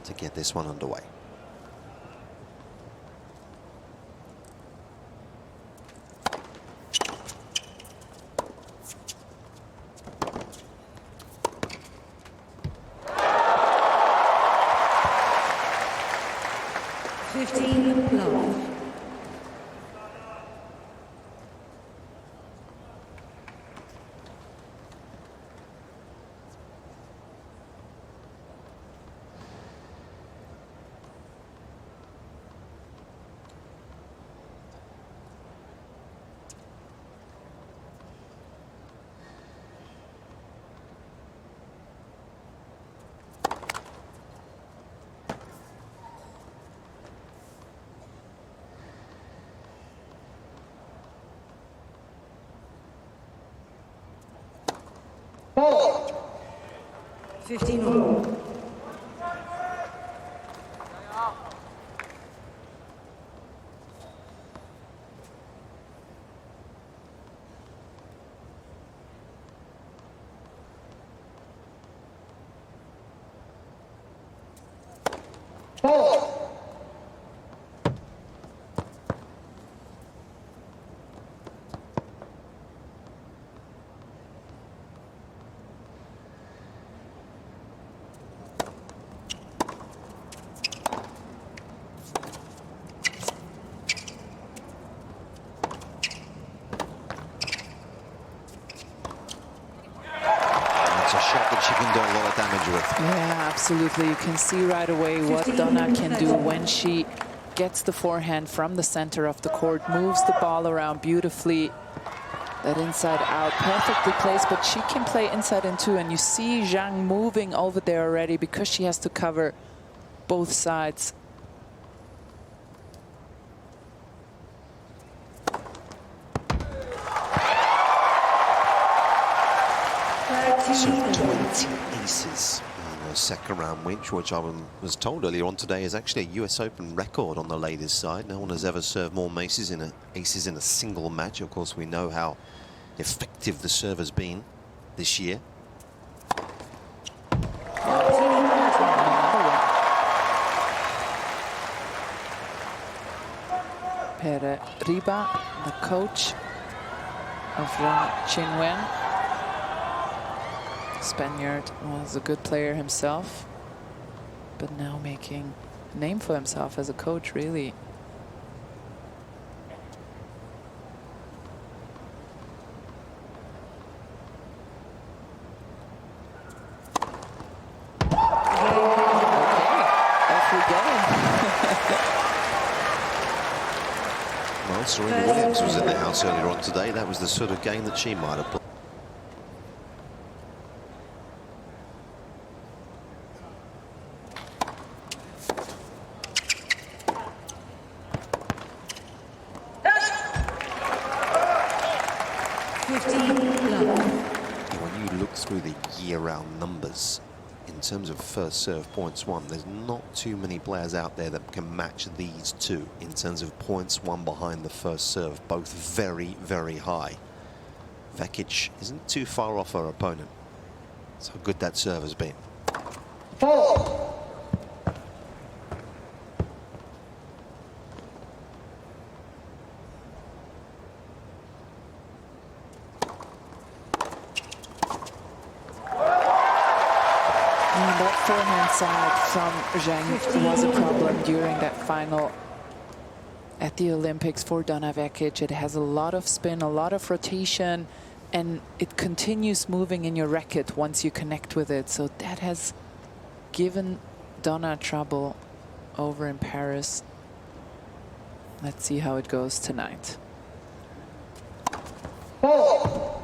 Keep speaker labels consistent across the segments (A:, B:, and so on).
A: to get this one underway.
B: Ball. 15 all. Ball.
A: She can do a lot of damage with.
C: Yeah, absolutely. You can see right away what Donna can do when she gets the forehand from the center of the court, moves the ball around beautifully. That inside out, perfectly placed, but she can play inside in too. And you see Zheng moving over there already because she has to cover both sides.
A: So 20 aces in the second round, which I was told earlier on today is actually a US Open record on the ladies' side. No one has ever served more aces in a single match. Of course, we know how effective the serve has been this year.
C: Pere Riba, the coach of Zheng Qinwen. Spaniard was a good player himself, but now making a name for himself as a coach, really.
A: Well, Serena Williams was in the house earlier on today. That was the sort of game that she might have played. When you look through the year-round numbers, in terms of first serve points won, there's not too many players out there that can match these two in terms of points won behind the first serve, both very, very high. Vekic isn't too far off her opponent. That's how good that serve has been.
B: Ball.
C: That forehand side from Zheng was a problem during that final at the Olympics for Donna Vekic. It has a lot of spin, a lot of rotation, and it continues moving in your racket once you connect with it. So that has given Donna trouble over in Paris. Let's see how it goes tonight.
B: Ball.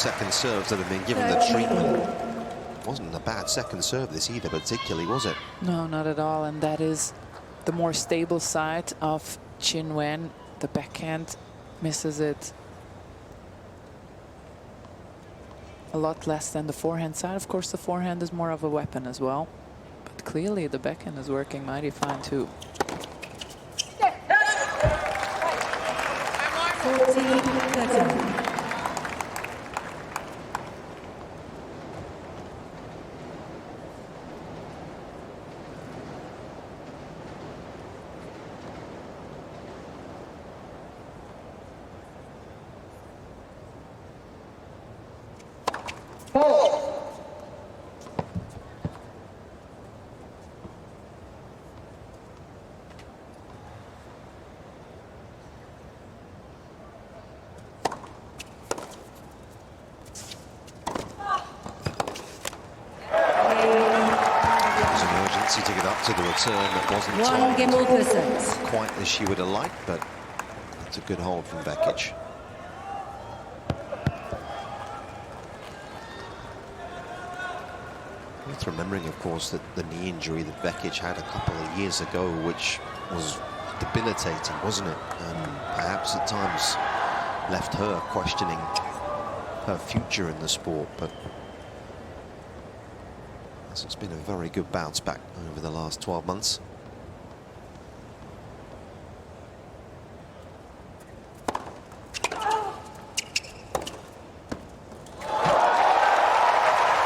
A: second serves that have been given the treatment. Wasn't a bad second serve this either, particularly, was it?
C: No, not at all. And that is the more stable side of Qinwen. The backhand misses it a lot less than the forehand side. Of course, the forehand is more of a weapon as well. But clearly, the backhand is working mighty fine, too.
B: 14-13.
A: To get up to the return that wasn't
B: One game all percent.
A: quite as she would have liked, but it's a good hold from Vekic. Worth remembering, of course, that the knee injury that Vekic had a couple of years ago, which was debilitating, wasn't it? And perhaps at times left her questioning her future in the sport, but it's been a very good bounce back over the last 12 months.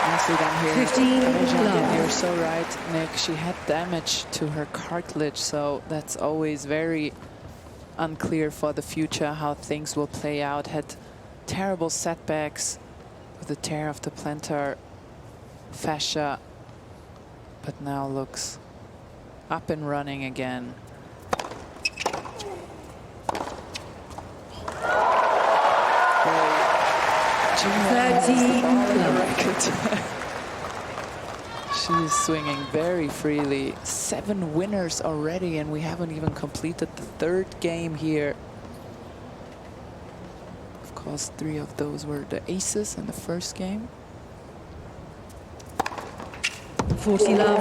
C: Nicely done here.
B: 15
C: Zheng, you're so right, Nick. She had damage to her cartilage, so that's always very unclear for the future how things will play out. Had terrible setbacks with the tear of the plantar fascia, but now looks up and running again. She's swinging very freely. 7 winners already, and we haven't even completed the 3rd game here. Of course, 3 of those were the aces in the first game.
B: 40 love.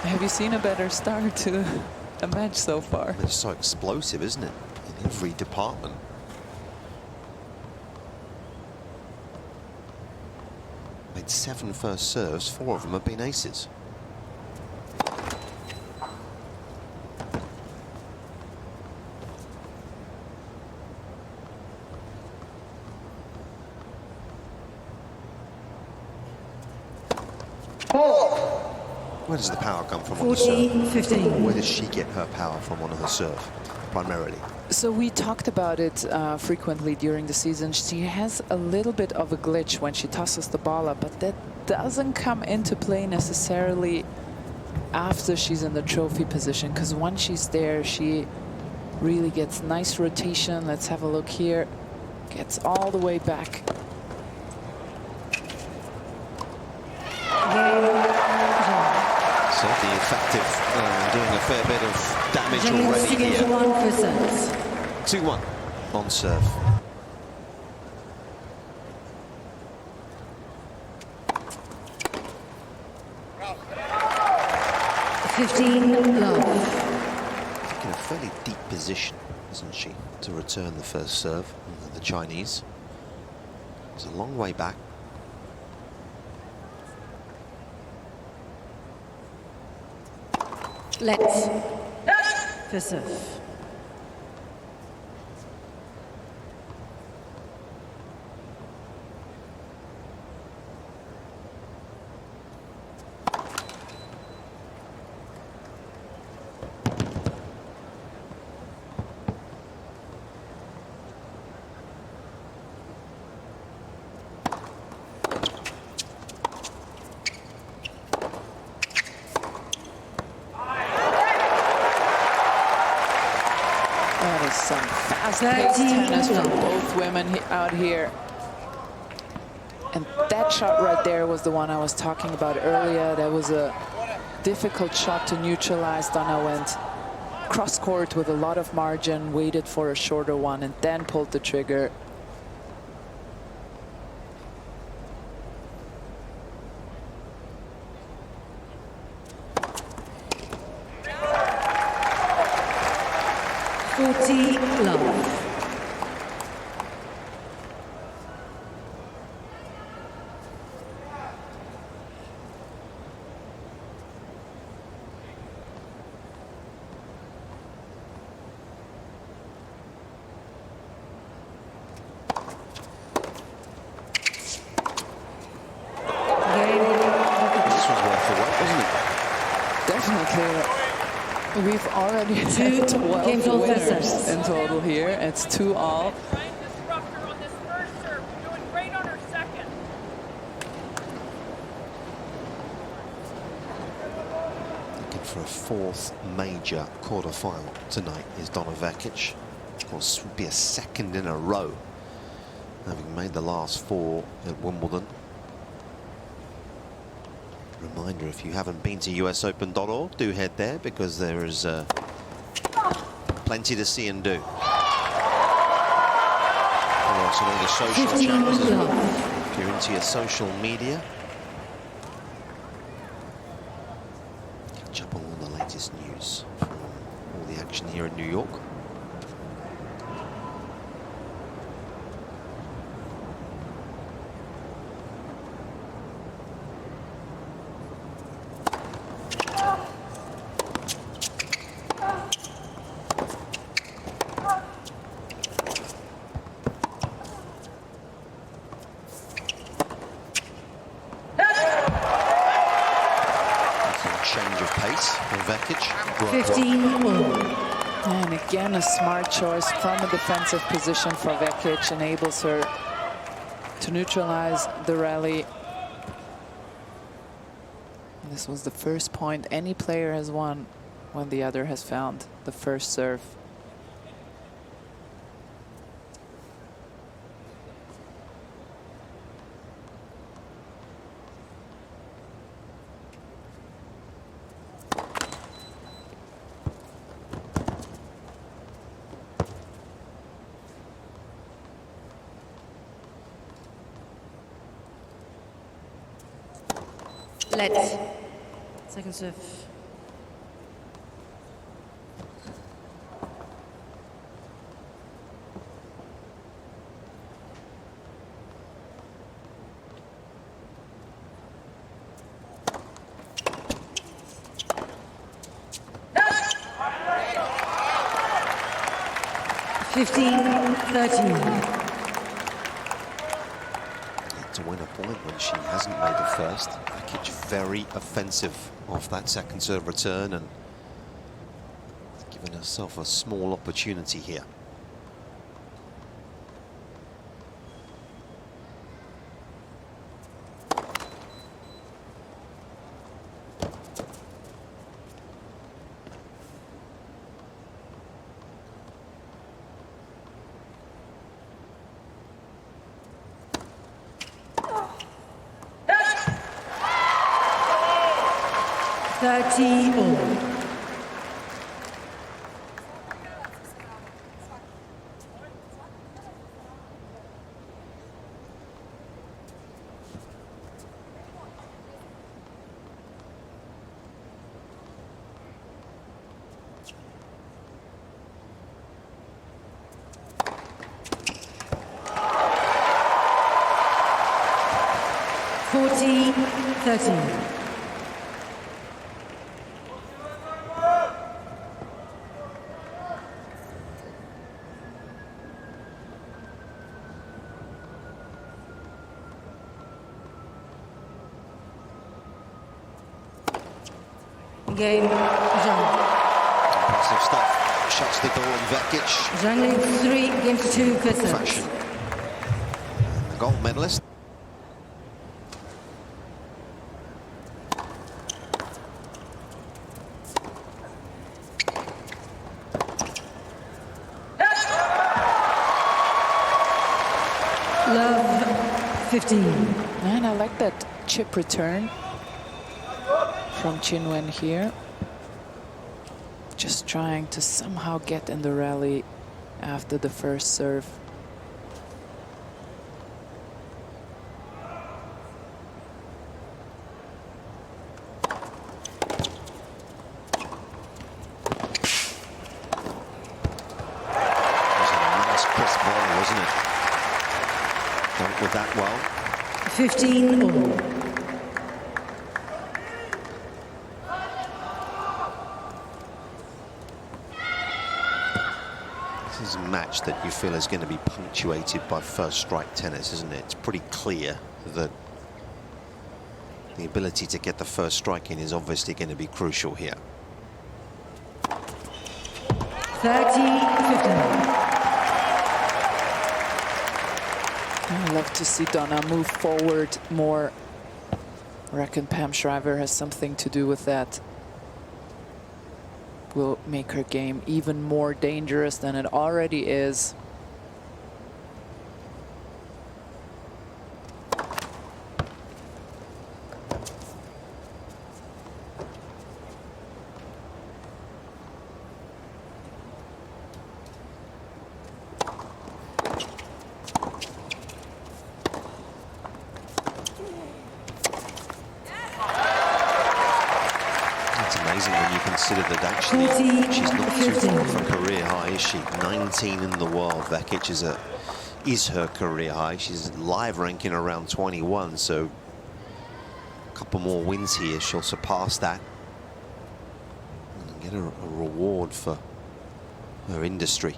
C: Have you seen a better start to a match so far?
A: It's so explosive, isn't it? In every department. Made 7 first serves, 4 of them have been aces. Where does the power come from on the serve?
B: 14-15.
A: Where does she get her power from on her serve, primarily?
C: So we talked about it frequently during the season. She has a little bit of a glitch when she tosses the ball up, but that doesn't come into play necessarily after she's in the trophy position, because once she's there, she really gets nice rotation. Let's have a look here. Gets all the way back.
A: Certainly effective, doing a fair bit of damage already here. 2-1 on serve. In a fairly deep position, isn't she, to return the first serve, the Chinese. It's a long way back.
B: Let's for serve.
C: Some fast-paced tennis from both women out here. And that shot right there was the one I was talking about earlier. That was a difficult shot to neutralize. Donna went cross court with a lot of margin, waited for a shorter one, and then pulled the trigger.
B: Love.
C: We've already had 12 winners in total here. It's 2-all.
A: Looking for a fourth major quarterfinal tonight is Donna Vekic. Of course, would be a second in a row, having made the last 4 at Wimbledon. Reminder, if you haven't been to usopen.org, do head there, because there is plenty to see and do. Follow us on all the social channels as well, if you're into your social media. Catch up on all the latest news from all the action here in New York. Change of pace for Vekic.
B: 15-all.
C: And again, a smart choice from a defensive position for Vekic, enables her to neutralize the rally. And this was the first point any player has won when the other has found the first serve.
B: Let's. Second serve.
A: To win a point when she hasn't made the first. Vekic very offensive off that second serve return and giving herself a small opportunity here.
B: Game, Zheng.
A: Impressive stuff. Shuts the door on Vekic.
B: Zheng leads 3 games to 2 for serve.
A: Fashion. And the gold medalist.
B: Love 15.
C: And I like that chip return from Qinwen here. just trying to somehow get in the rally after the first serve.
A: Wasn't it? Dealt with that well.
B: 15 all.
A: This is a match that you feel is going to be punctuated by first strike tennis, isn't it? It's pretty clear that the ability to get the first strike in is obviously going to be crucial here.
B: 30-15.
C: I love to see Donna move forward more. I reckon Pam Shriver has something to do with that. Will make her game even more dangerous than it already is.
A: When you consider that actually she's not too far from career high, is she? 19 in the world. Vekic is her career high. She's live ranking around 21, so a couple more wins here, she'll surpass that and get a reward for her industry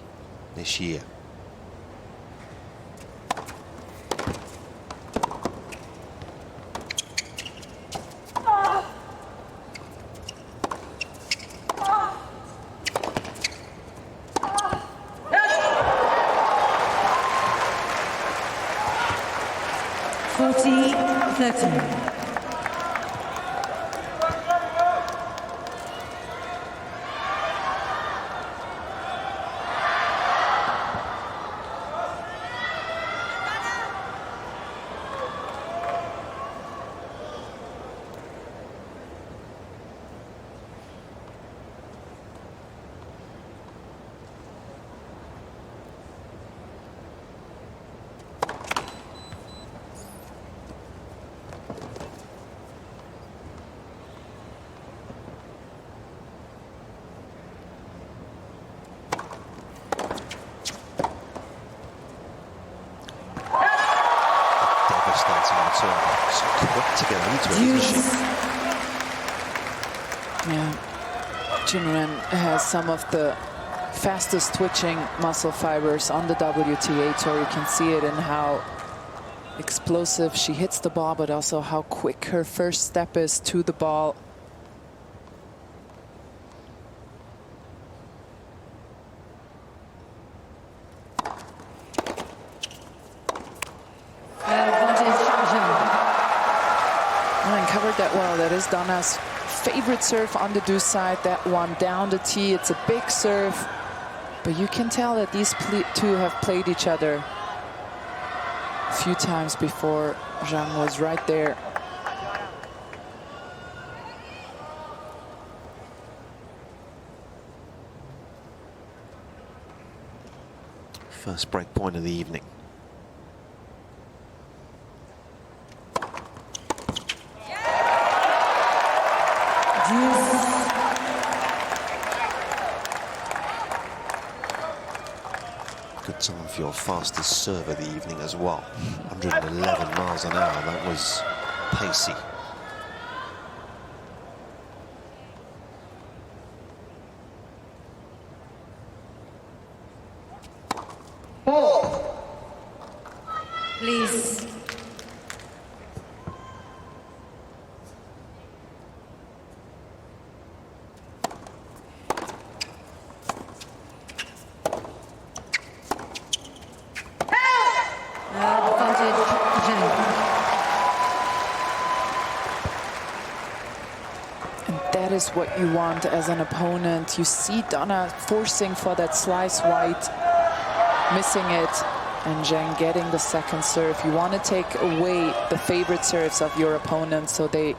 A: this year. Yeah, Qinwen has some of the fastest twitching muscle fibers on the WTA tour. You can see it in how explosive she hits the ball, but also how quick her first step is to the ball. And covered that well. That is Donna's favorite serve on the deuce side. That one down the tee. It's a big serve, but you can tell that these two have played each other a few times before. Zheng was right there. First break point of the evening. Good time for your fastest serve of the evening as well. 111 miles an hour. That was pacey.
B: Please.
C: That is what you want as an opponent. You see Donna forcing for that slice white, missing it, and Zheng getting the second serve. You want to take away the favorite serves of your opponent so they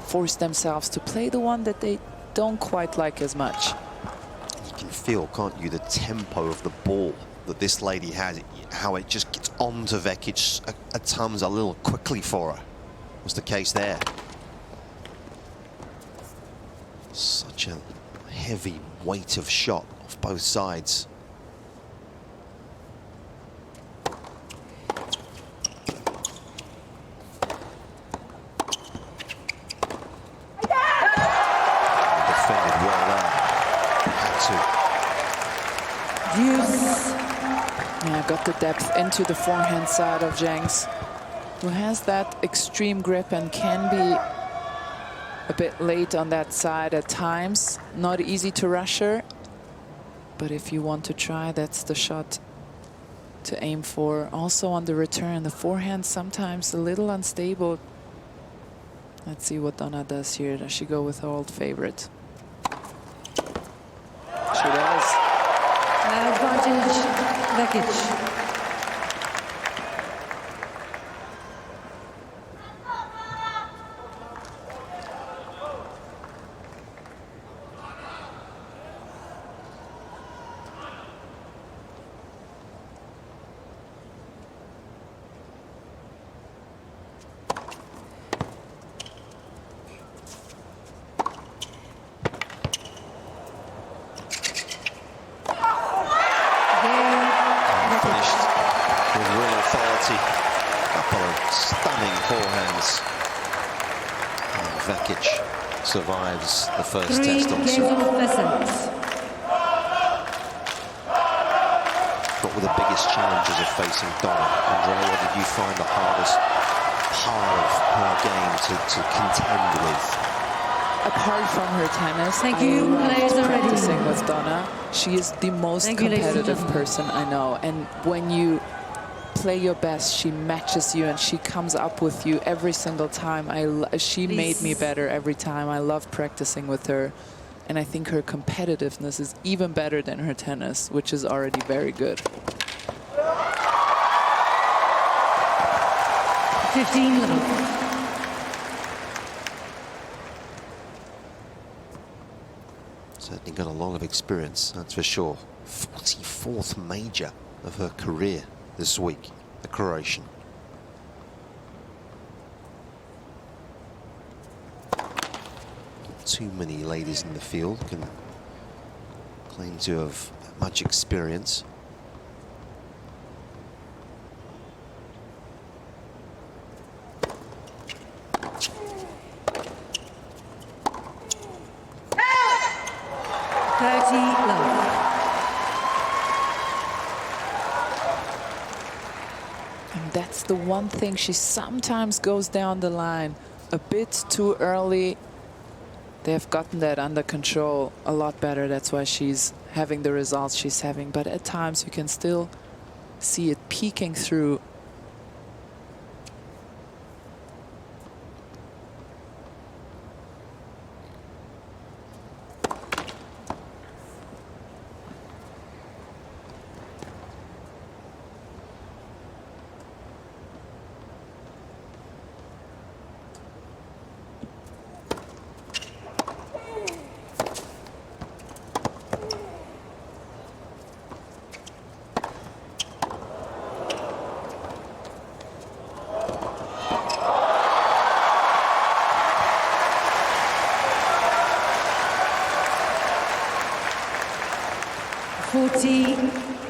C: force themselves to play the one that they don't quite like as much.
A: can feel, can't you, the tempo of the ball that this lady has, how it just gets onto Vekic at times a little quickly for her. Was the case there. Such a heavy weight of shot off both sides. Defended well there. Had to.
C: Yeah, got the depth into the forehand side of Zheng's, who has that extreme grip and can be a bit late on that side at times. Not easy to rush her, but if you want to try, that's the shot to aim for. Also on the return, the forehand sometimes a little unstable. Let's see what Donna does here. Does she go with her old favorite? She does.
B: Advantage, Vekic.
A: Vekic survives the first test on serve. What were the biggest challenges of facing Donna? Andrea, what did you find the hardest part of her game to contend with?
C: Apart from her tennis,
B: Thank you.
C: I loved practicing with Donna. She is the most competitive person I know. And when you play your best, she matches you and she comes up with you every single time. She made me better every time. I love practicing with her, and I think her competitiveness is even better than her tennis, which is already very good.
B: 15 love.
A: Certainly got a lot of experience, that's for sure. 44th major of her career this week, the Croatian. Not too many ladies in the field can claim to have much experience.
C: That's the one thing, she sometimes goes down the line a bit too early. They have gotten that under control a lot better. That's why she's having the results she's having. But at times you can still see it peeking through.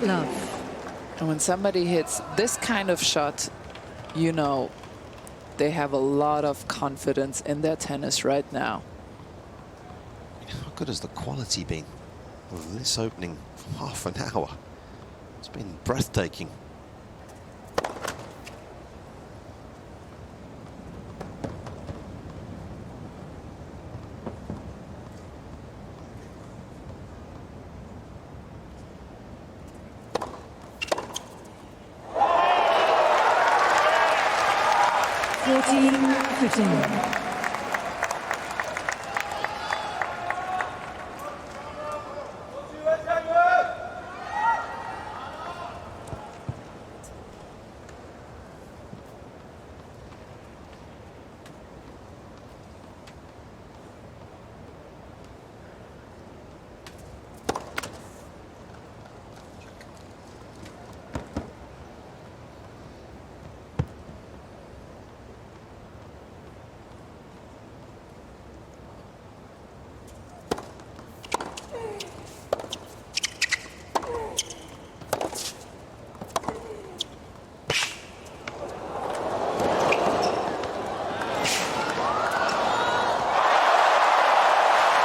B: Love.
C: And when somebody hits this kind of shot, you know they have a lot of confidence in their tennis right now.
A: How good has the quality been of this opening half an hour? It's been breathtaking.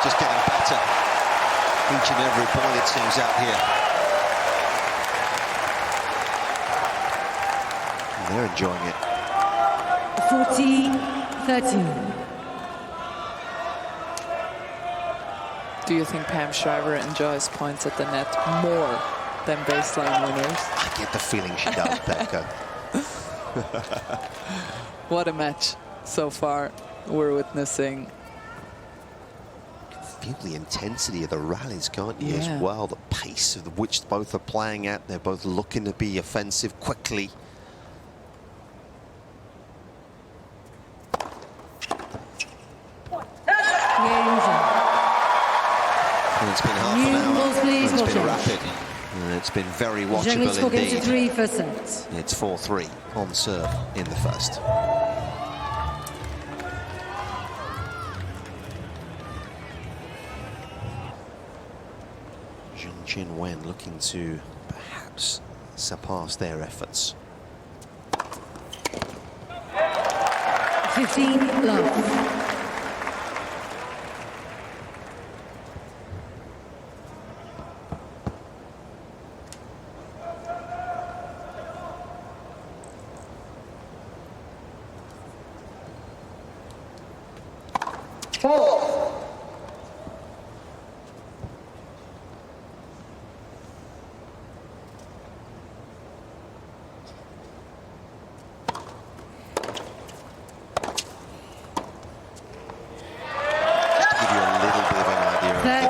A: just getting better each and every point, it seems, out here. And they're enjoying it.
B: 40-13.
C: Do you think Pam Shriver enjoys points at the net more than baseline winners?
A: I get the feeling she does, Becca.
C: What a match so far we're witnessing.
A: Feel the intensity of the rallies, can't you, as
C: Yeah.
A: well? The pace of which both are playing at. They're both looking to be offensive quickly. And it's been half an hour.
B: Please,
A: It's been rapid. And it's been very watchable indeed.
B: 3 for sets.
A: It's 4-3 on serve in the first. Zheng Qinwen looking to perhaps surpass their efforts.
B: 15 love.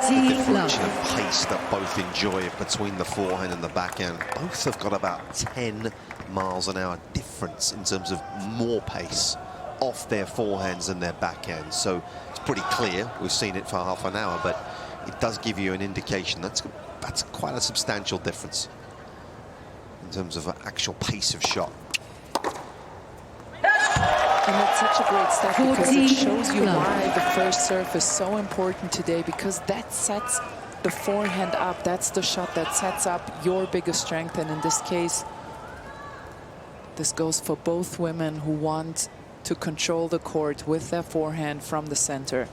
A: The differential of pace that both enjoy between the forehand and the backhand. Both have got about 10 miles an hour difference in terms of more pace off their forehands and their backhands. So it's pretty clear. We've seen it for half an hour, but it does give you an indication. That's quite a substantial difference in terms of actual pace of shot.
C: And it's such a great step because it shows you why the first serve is so important today, because that sets the forehand up. That's the shot that sets up your biggest strength. And in this case, this goes for both women who want to control the court with their forehand from the center.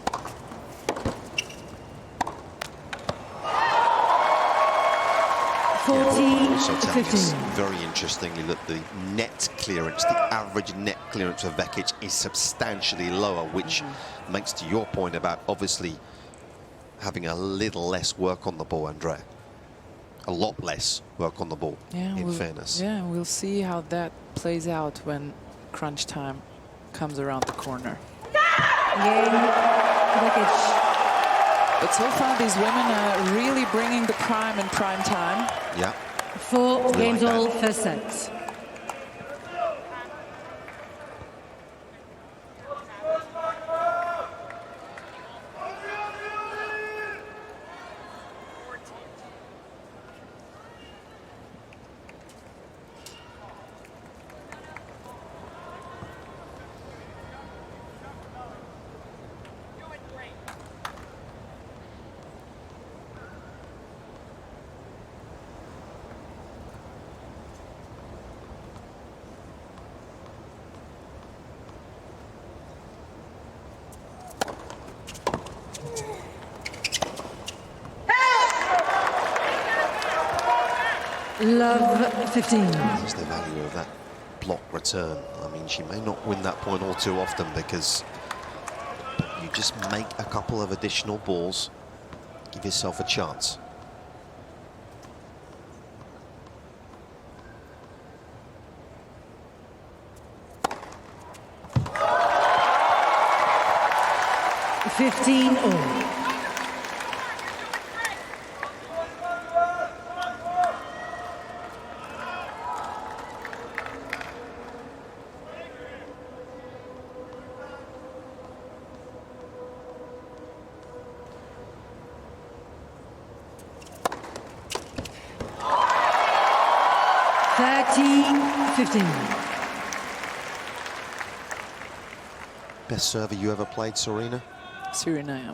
A: Also telling us very interestingly that the net clearance, the average net clearance of Vekic is substantially lower, which makes, to your point about obviously having a little less work on the ball, Andrea. A lot less work on the ball, in fairness.
C: Yeah, we'll see how that plays out when crunch time comes around the corner. But so far, these women are really bringing the prime in prime time.
A: Yeah.
B: 4 games all, first set. Love 15.
A: This is the value of that block return. I mean, she may not win that point all too often because you just make a couple of additional balls, give yourself a chance.
B: $15 all.
A: Best server you ever played, Serena?
C: Serena, yeah.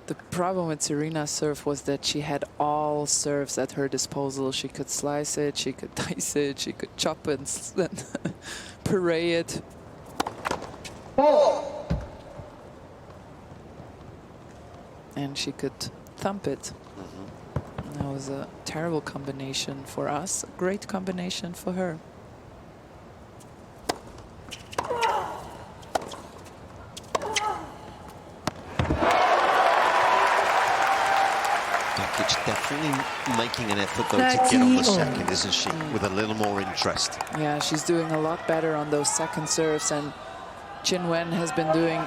C: The problem with Serena's serve was that she had all serves at her disposal. She could slice it, she could dice it, she could chop it and parade it. and she could thump it. That was a terrible combination for us, a great combination for her.
A: Vekic definitely making an effort, though, to get on the second, isn't she? With a little more interest.
C: Yeah, she's doing a lot better on those second serves, and Qinwen has been doing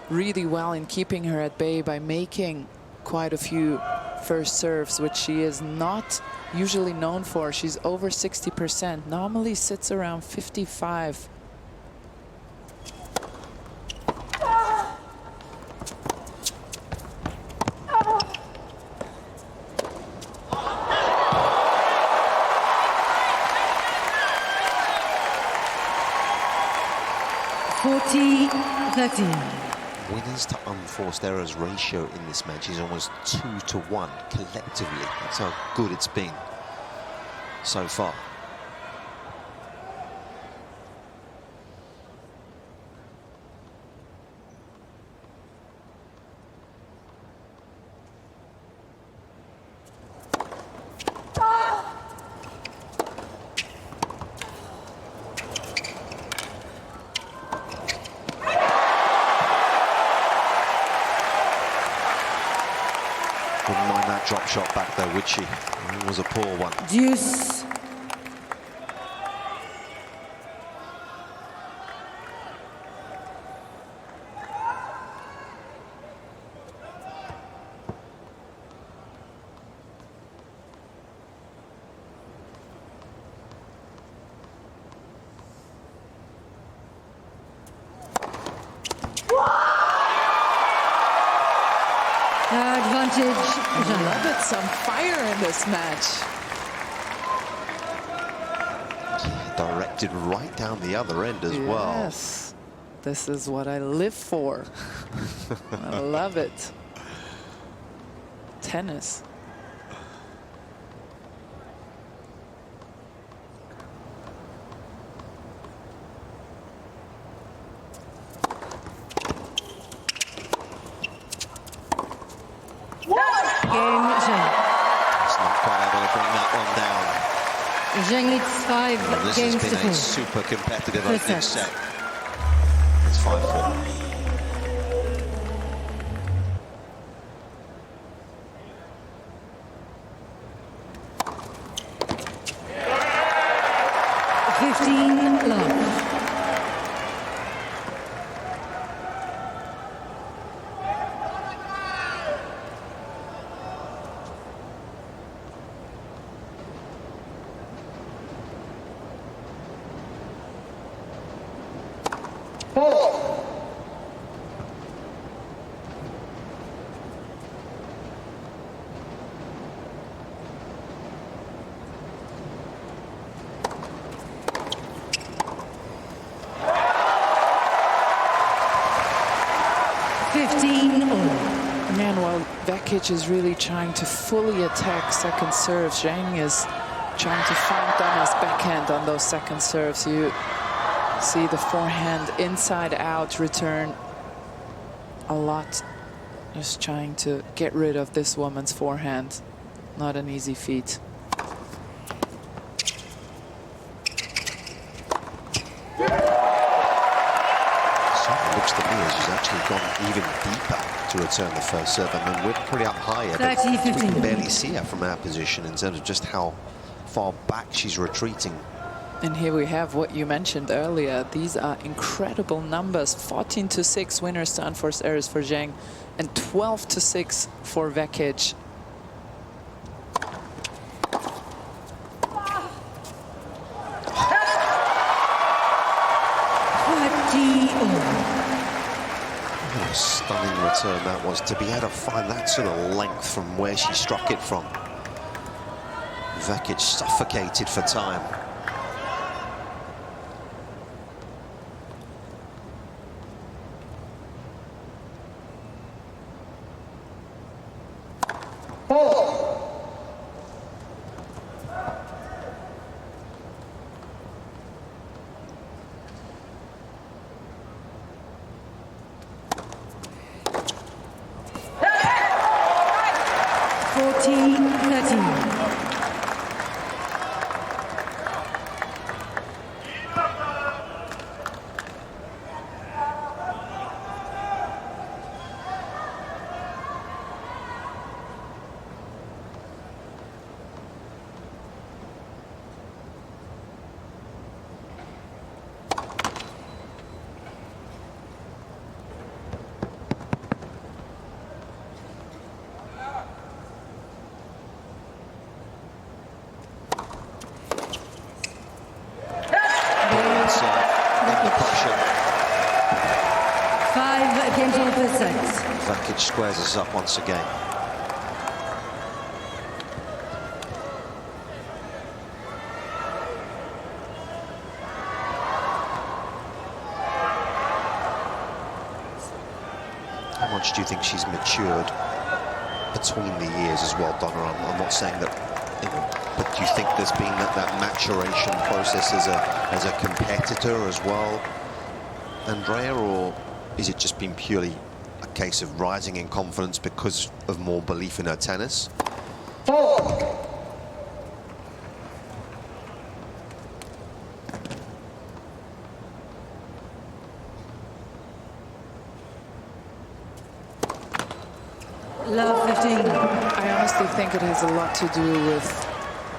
C: really well in keeping her at bay by making quite a few first serves, which she is not usually known for. She's over 60%, normally sits around 55.
A: Winners to unforced errors ratio in this match is almost 2-1 collectively. That's how good it's been so far. Wouldn't mind that drop shot back there, would she? It was a poor one.
B: Deuce. Advantage.
C: I love it, some fire in this match.
A: Directed right down the other end as well.
C: Yes, this is what I live for. I love it. Tennis.
B: Game Zheng.
A: It's not quite able to bring that one down.
B: Zheng leads 5
A: Well, this
B: games
A: has
B: to
A: been a
B: 4.
A: super competitive
B: First
A: opening
B: set.
A: set. It's 5-4.
B: Love.
C: Man, while Vekic is really trying to fully attack second serves, Zheng is trying to find Donna's backhand on those second serves. You see the forehand inside out return a lot. Just trying to get rid of this woman's forehand. Not an easy feat.
A: Looks to me as she's actually gone even deeper to return the first serve. I mean, we're pretty up higher, but
B: 30-15.
A: we can barely see her from our position in terms of just how far back she's retreating.
C: And here we have what you mentioned earlier. These are incredible numbers. 14-6 winners to unforced errors for Zheng and 12-6 for Vekic.
A: What a stunning return that was, to be able to find that sort of length from where she struck it from. Vekic suffocated for time.
B: 40-13.
A: Under pressure.
B: 5 games all per set.
A: Vekic squares us up once again. How much do you think she's matured between the years as well, Donna? I'm not saying that, you know, but do you think there's been that maturation process as a competitor as well, Andrea, or is it just been purely a case of rising in confidence because of more belief in her tennis?
B: Love 15.
C: I honestly think it has a lot to do with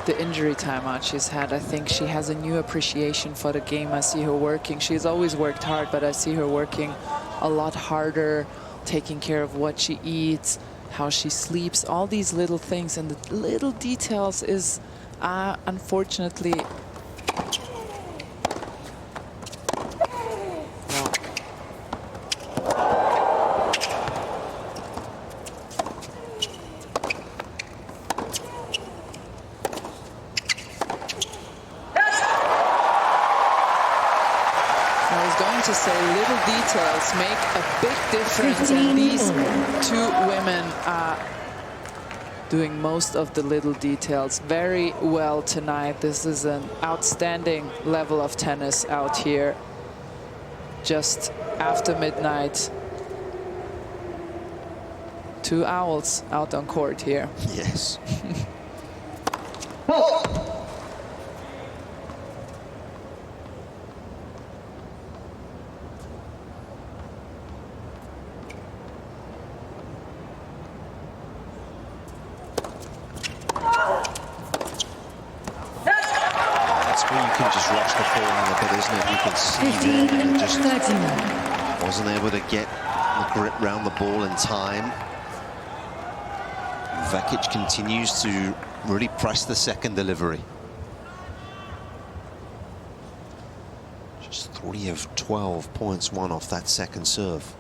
C: the injury timeout she's had. I think she has a new appreciation for the game. I see her working. She's always worked hard, but I see her working a lot harder, taking care of what she eats, how she sleeps, all these little things. And the little details is, unfortunately, to say little details make a big difference, and these two women are doing most of the little details very well tonight. This is an outstanding level of tennis out here just after midnight. Two owls out on court here.
A: Yes. You can just rush the forehand a bit, isn't it? You can see that it just wasn't able to get the grip round the ball in time. Vekic continues to really press the second delivery. Just 3 of 12 points won off that second serve.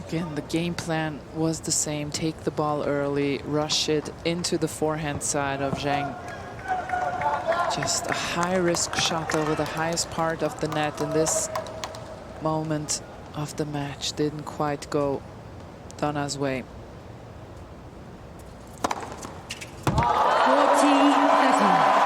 C: Again, the game plan was the same. Take the ball early, rush it into the forehand side of Zheng. Just a high-risk shot over the highest part of the net in this moment of the match. Didn't quite go Donna's way.
B: 40-13.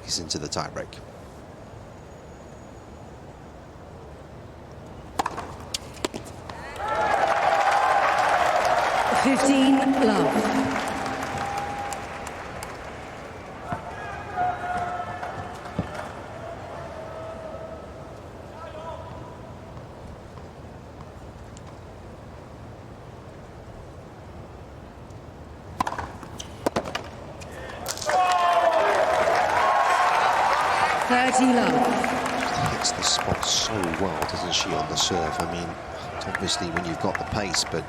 A: is into the tiebreak.
B: Love. 30 love.
A: Hits the spot so well, doesn't she, on the serve? I mean, obviously when you've got the pace, but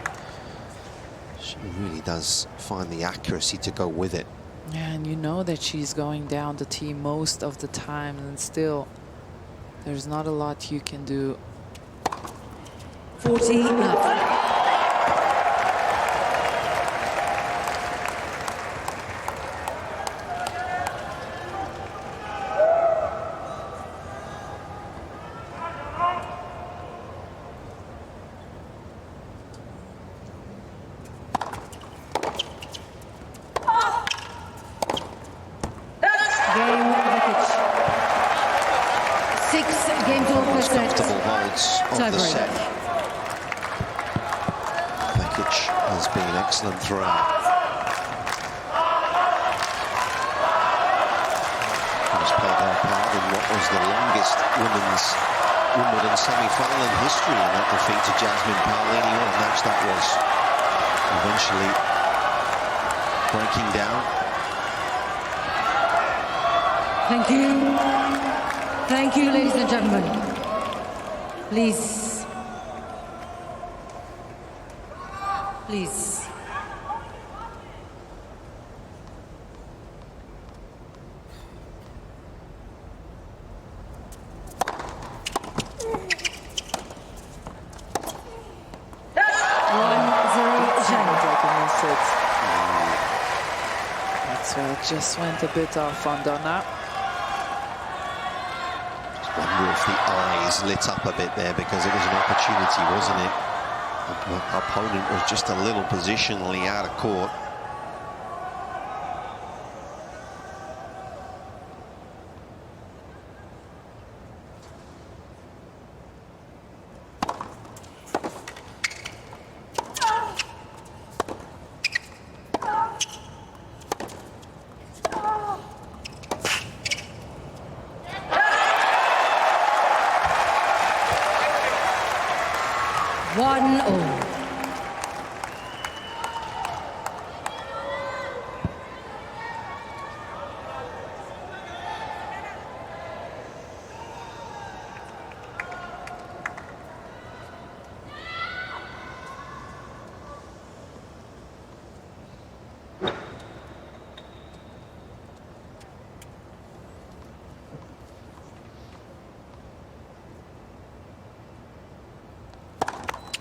A: she really does find the accuracy to go with it.
C: Yeah, and you know that she's going down the tee most of the time, and still there's not a lot you can do.
B: 40 love.
A: Comfortable holds of the set. Vekic has been excellent throughout. Has played their part in what was the longest women's Wimbledon semi-final in history, and that defeat to Jasmine Paolini. What a match that was. Eventually breaking down.
B: Thank you. Thank you, ladies and gentlemen. Please. Please.
C: That's where it just went a bit off on Donna.
A: Wonder if the eyes lit up a bit there, because it was an opportunity, wasn't it? The opponent was just a little positionally out of court.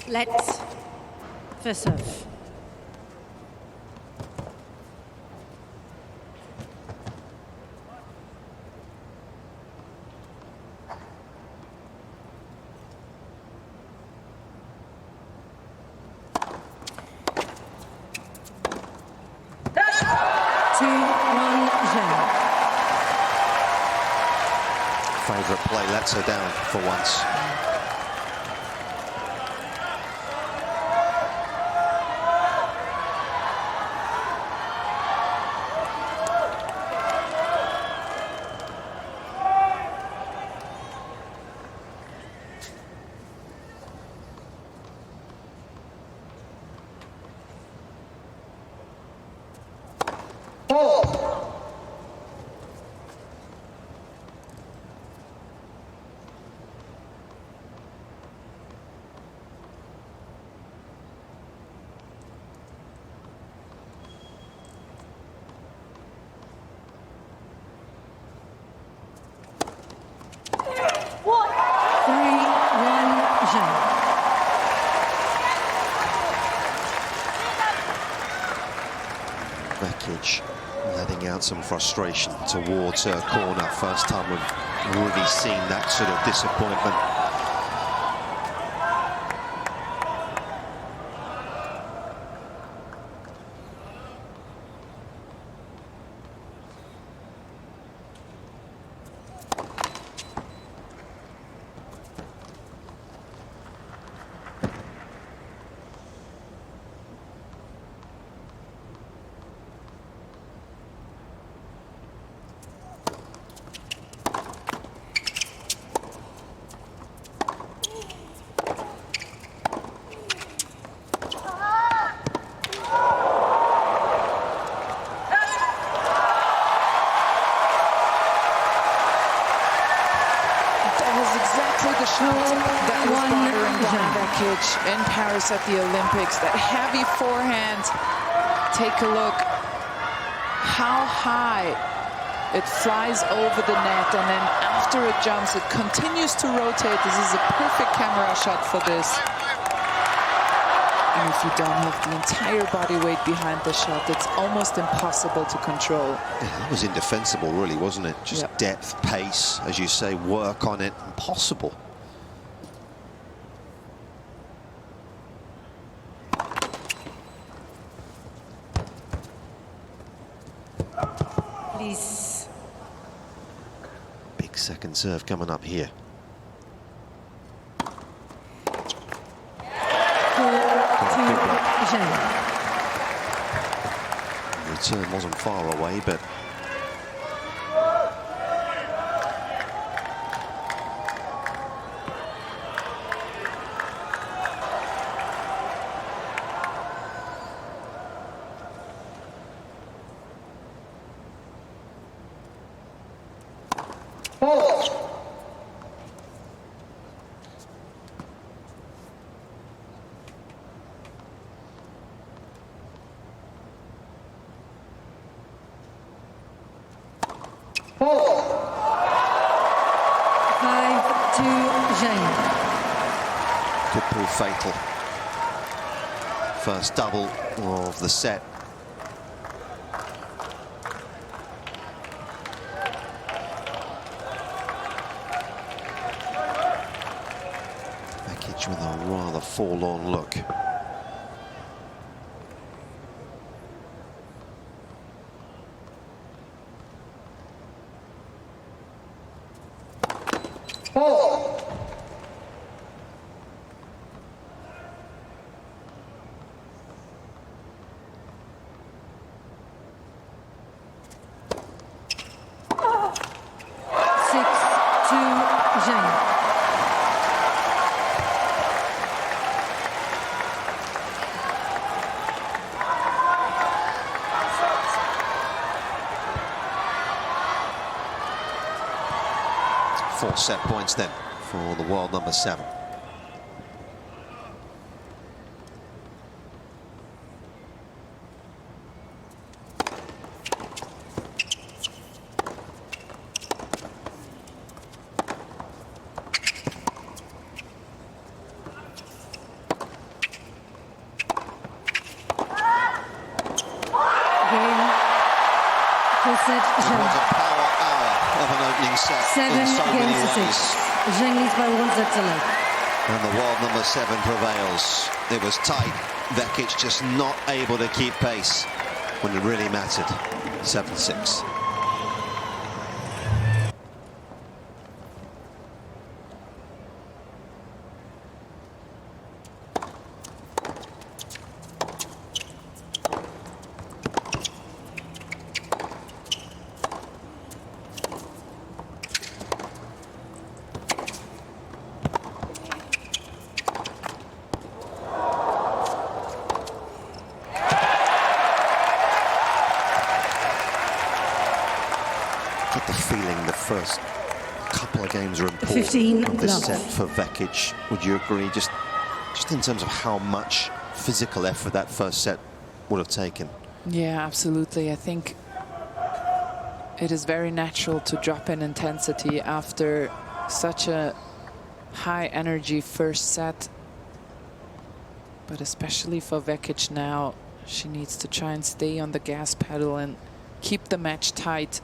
B: Let's first serve.
A: Favourite play lets her down for once. Vekic letting out some frustration towards her corner. First time we've really seen that sort of disappointment.
C: Vekic in Paris at the Olympics. That heavy forehand. Take a look how high it flies over the net, and then after it jumps, it continues to rotate. This is a perfect camera shot for this. And if you don't have the entire body weight behind the shot, it's almost impossible to control.
A: Yeah, that was indefensible, really, wasn't it? Just
C: Yep.
A: depth, pace, as you say, work on it. Impossible.
B: Please.
A: Big second serve coming up here. Return wasn't far away, but could prove fatal. First double of the set. Vekic with a rather forlorn look. Four set points then for the world number 7. And the world number 7 prevails. It was tight. Vekic just not able to keep pace when it really mattered. 7-6. The feeling the first couple of games are important
B: 15
A: of this
B: love.
A: set for Vekic. Would you agree? Just in terms of how much physical effort that first set would have taken.
C: Yeah, absolutely. I think it is very natural to drop in intensity after such a high energy first set. But especially for Vekic now, she needs to try and stay on the gas pedal and keep the match tight.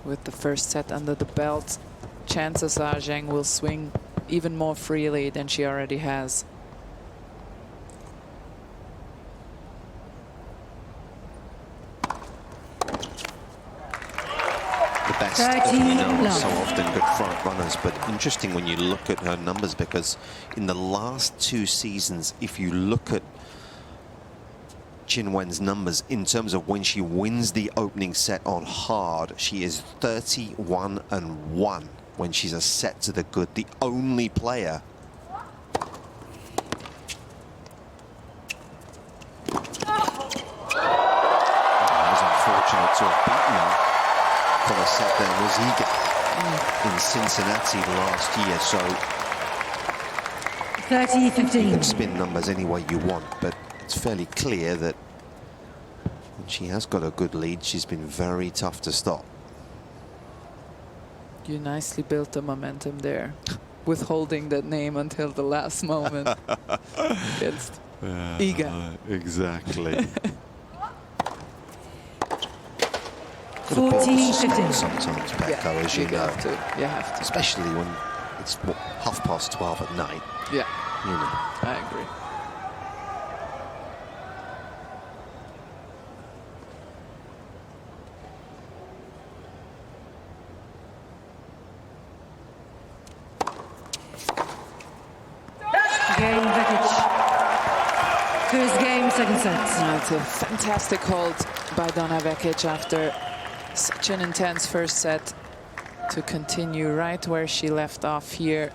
C: With the first set under the belt, chances are Zheng will swing even more freely than she already has.
A: The best, as we know, are so often good front runners, but interesting when you look at her numbers, because in the last 2 seasons, if you look at Qinwen's numbers in terms of when she wins the opening set on hard, she is 31-1 when she's a set to the good. The only player was unfortunate to have beaten her for the set there was Iga in Cincinnati last year. So You can
B: 30-15.
A: spin numbers any way you want, but it's fairly clear that when she has got a good lead, she's been very tough to stop.
C: You nicely built the momentum there, withholding that name until the last moment against Iga.
A: Exactly.
B: 14-15.
A: Sometimes, Pecco, as you know.
C: have to. You have to.
A: Especially when it's what, 12:30 at night.
C: Yeah,
A: You know.
C: I agree.
B: Game, Vekic. First game, second set.
C: It's a fantastic hold by Donna Vekic after such an intense first set to continue right where she left off here.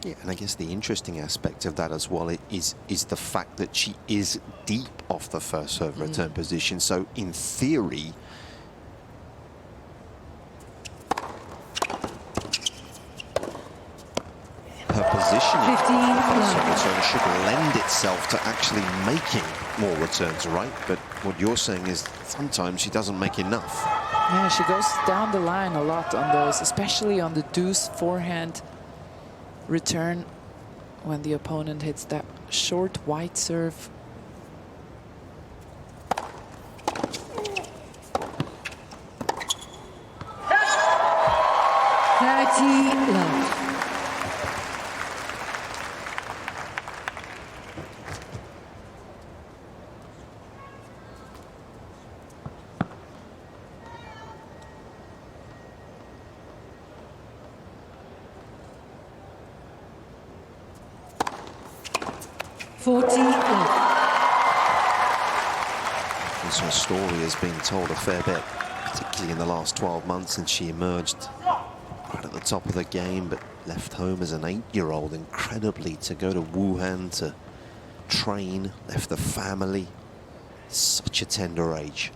A: Yeah, and I guess the interesting aspect of that as well is the fact that she is deep off the first serve return position. So in theory, her position in
B: 15
A: the first serve
B: love.
A: return should lend itself to actually making more returns, right? But what you're saying is sometimes she doesn't make enough.
C: Yeah, she goes down the line a lot on those, especially on the deuce forehand return when the opponent hits that short white serve.
B: Love.
A: And so her story has been told a fair bit, particularly in the last 12 months since she emerged right at the top of the game, but left home as an 8-year-old, incredibly, to go to Wuhan to train, left the family, such a tender age.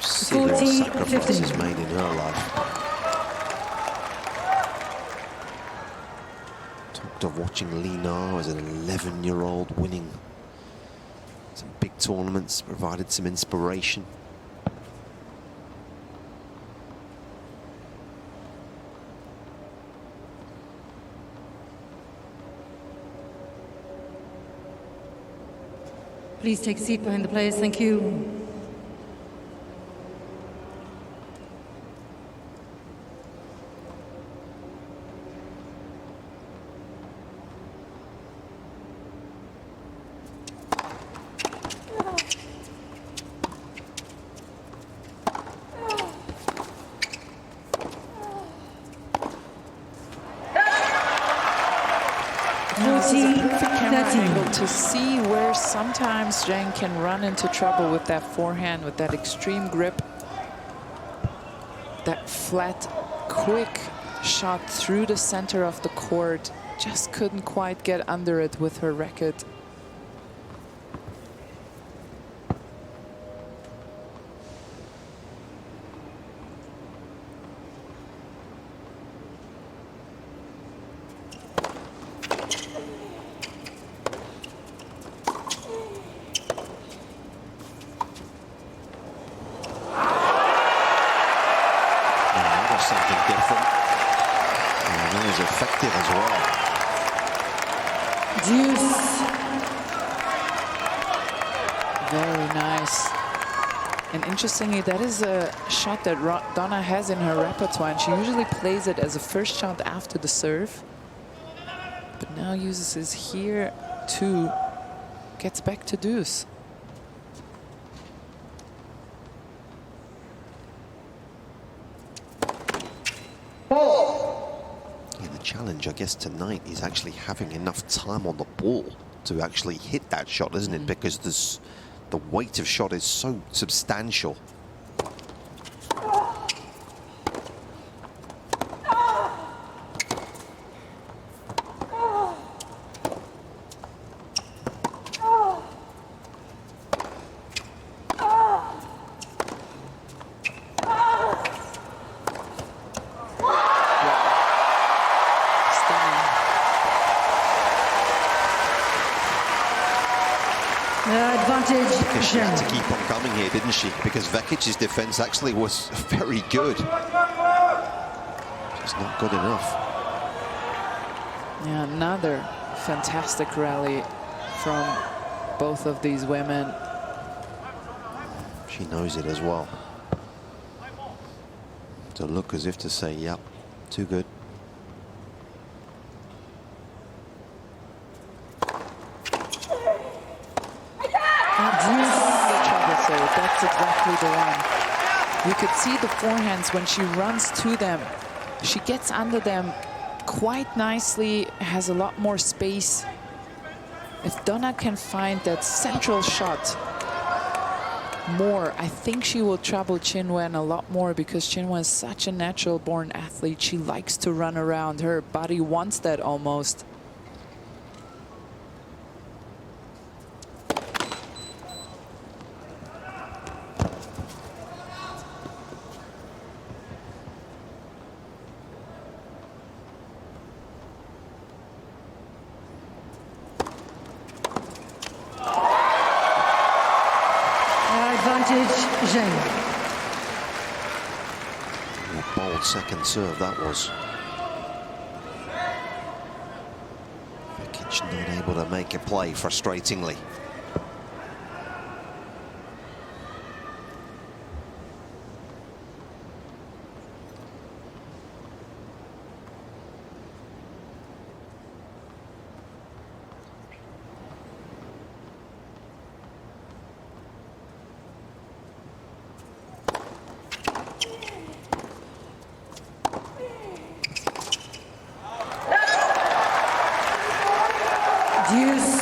A: Some serious
B: 14,
A: sacrifices
B: 15.
A: made in her life. Talked of watching Li Na as an 11-year-old winning some big tournaments, provided some inspiration.
B: Please take a seat behind the players. Thank you.
C: To see where sometimes Zheng can run into trouble with that forehand, with that extreme grip. That flat, quick shot through the center of the court. Just couldn't quite get under it with her racket.
A: Something different. And that was effective as well.
B: Deuce.
C: Very nice. And interestingly, that is a shot that Donna has in her repertoire, and she usually plays it as a first shot after the serve. But now uses it here too. Gets back to deuce.
A: Yeah, the challenge, I guess, tonight is actually having enough time on the ball to actually hit that shot, isn't it? Because the weight of shot is so substantial.
B: Advantage,
A: Because she had to
B: Zheng.
A: keep on coming here, didn't she? Because Vekic's defense actually was very good. Just not good enough.
C: Yeah, another fantastic rally from both of these women.
A: She knows it as well. To look as if to say, yep, too good.
C: That's exactly the one. You could see the forehands when she runs to them. She gets under them quite nicely, has a lot more space. If Donna can find that central shot more, I think she will trouble Qinwen a lot more, because Qinwen is such a natural-born athlete. She likes to run around. Her body wants that almost.
B: Advantage, Zheng.
A: A bold second serve that was. Vekic not able to make a play, frustratingly.
B: Deuce.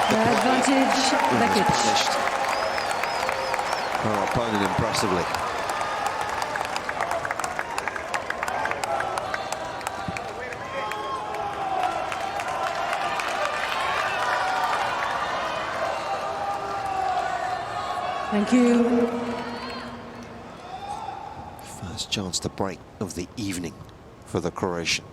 B: Advantage, Vekic.
A: Punished her opponent impressively.
B: Thank you.
A: First chance to break of the evening for the Croatian.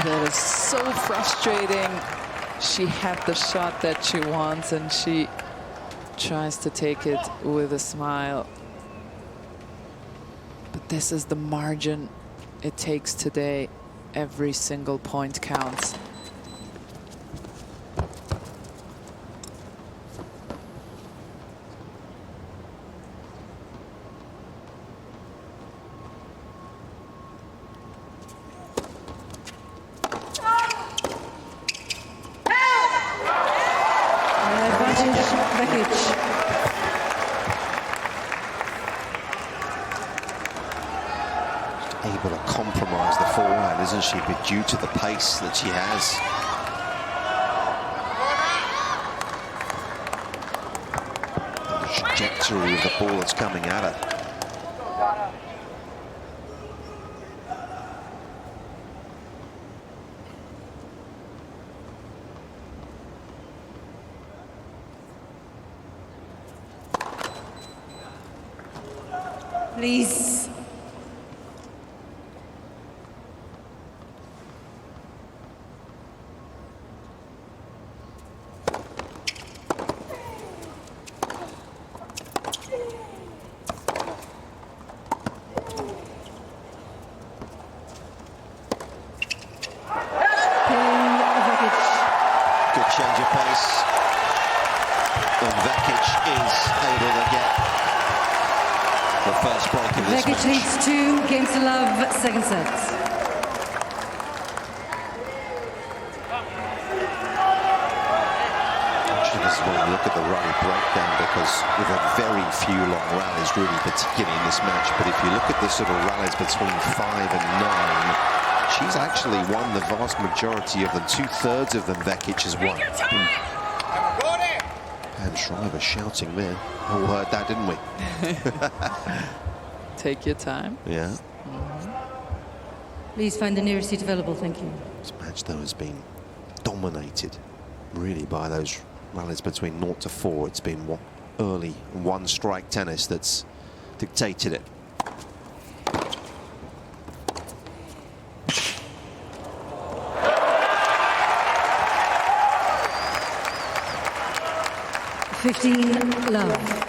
C: That is so frustrating. She had the shot that she wants, and she tries to take it with a smile. But this is the margin it takes today. Every single point counts.
A: Able to compromise the forehand, isn't she? But due to the pace that she has. And the trajectory of the ball that's coming at her.
B: Please.
A: the first break of this
B: Vekic
A: match.
B: leads 2 games to love, second set.
A: As well, look at the rally breakdown, because we've had very few long rallies, really, particularly in this match. But if you look at the sort of rallies between 5 and 9, she's actually won the vast majority of them. 2/3 of them Vekic has won. And Shriver shouting there. All heard that, didn't we?
C: Take your time.
A: Yeah.
B: Please find the nearest seat available, thank you.
A: This match, though, has been dominated, really, by those rallies between 0 to 4. It's been early one-strike tennis that's dictated it.
B: Love.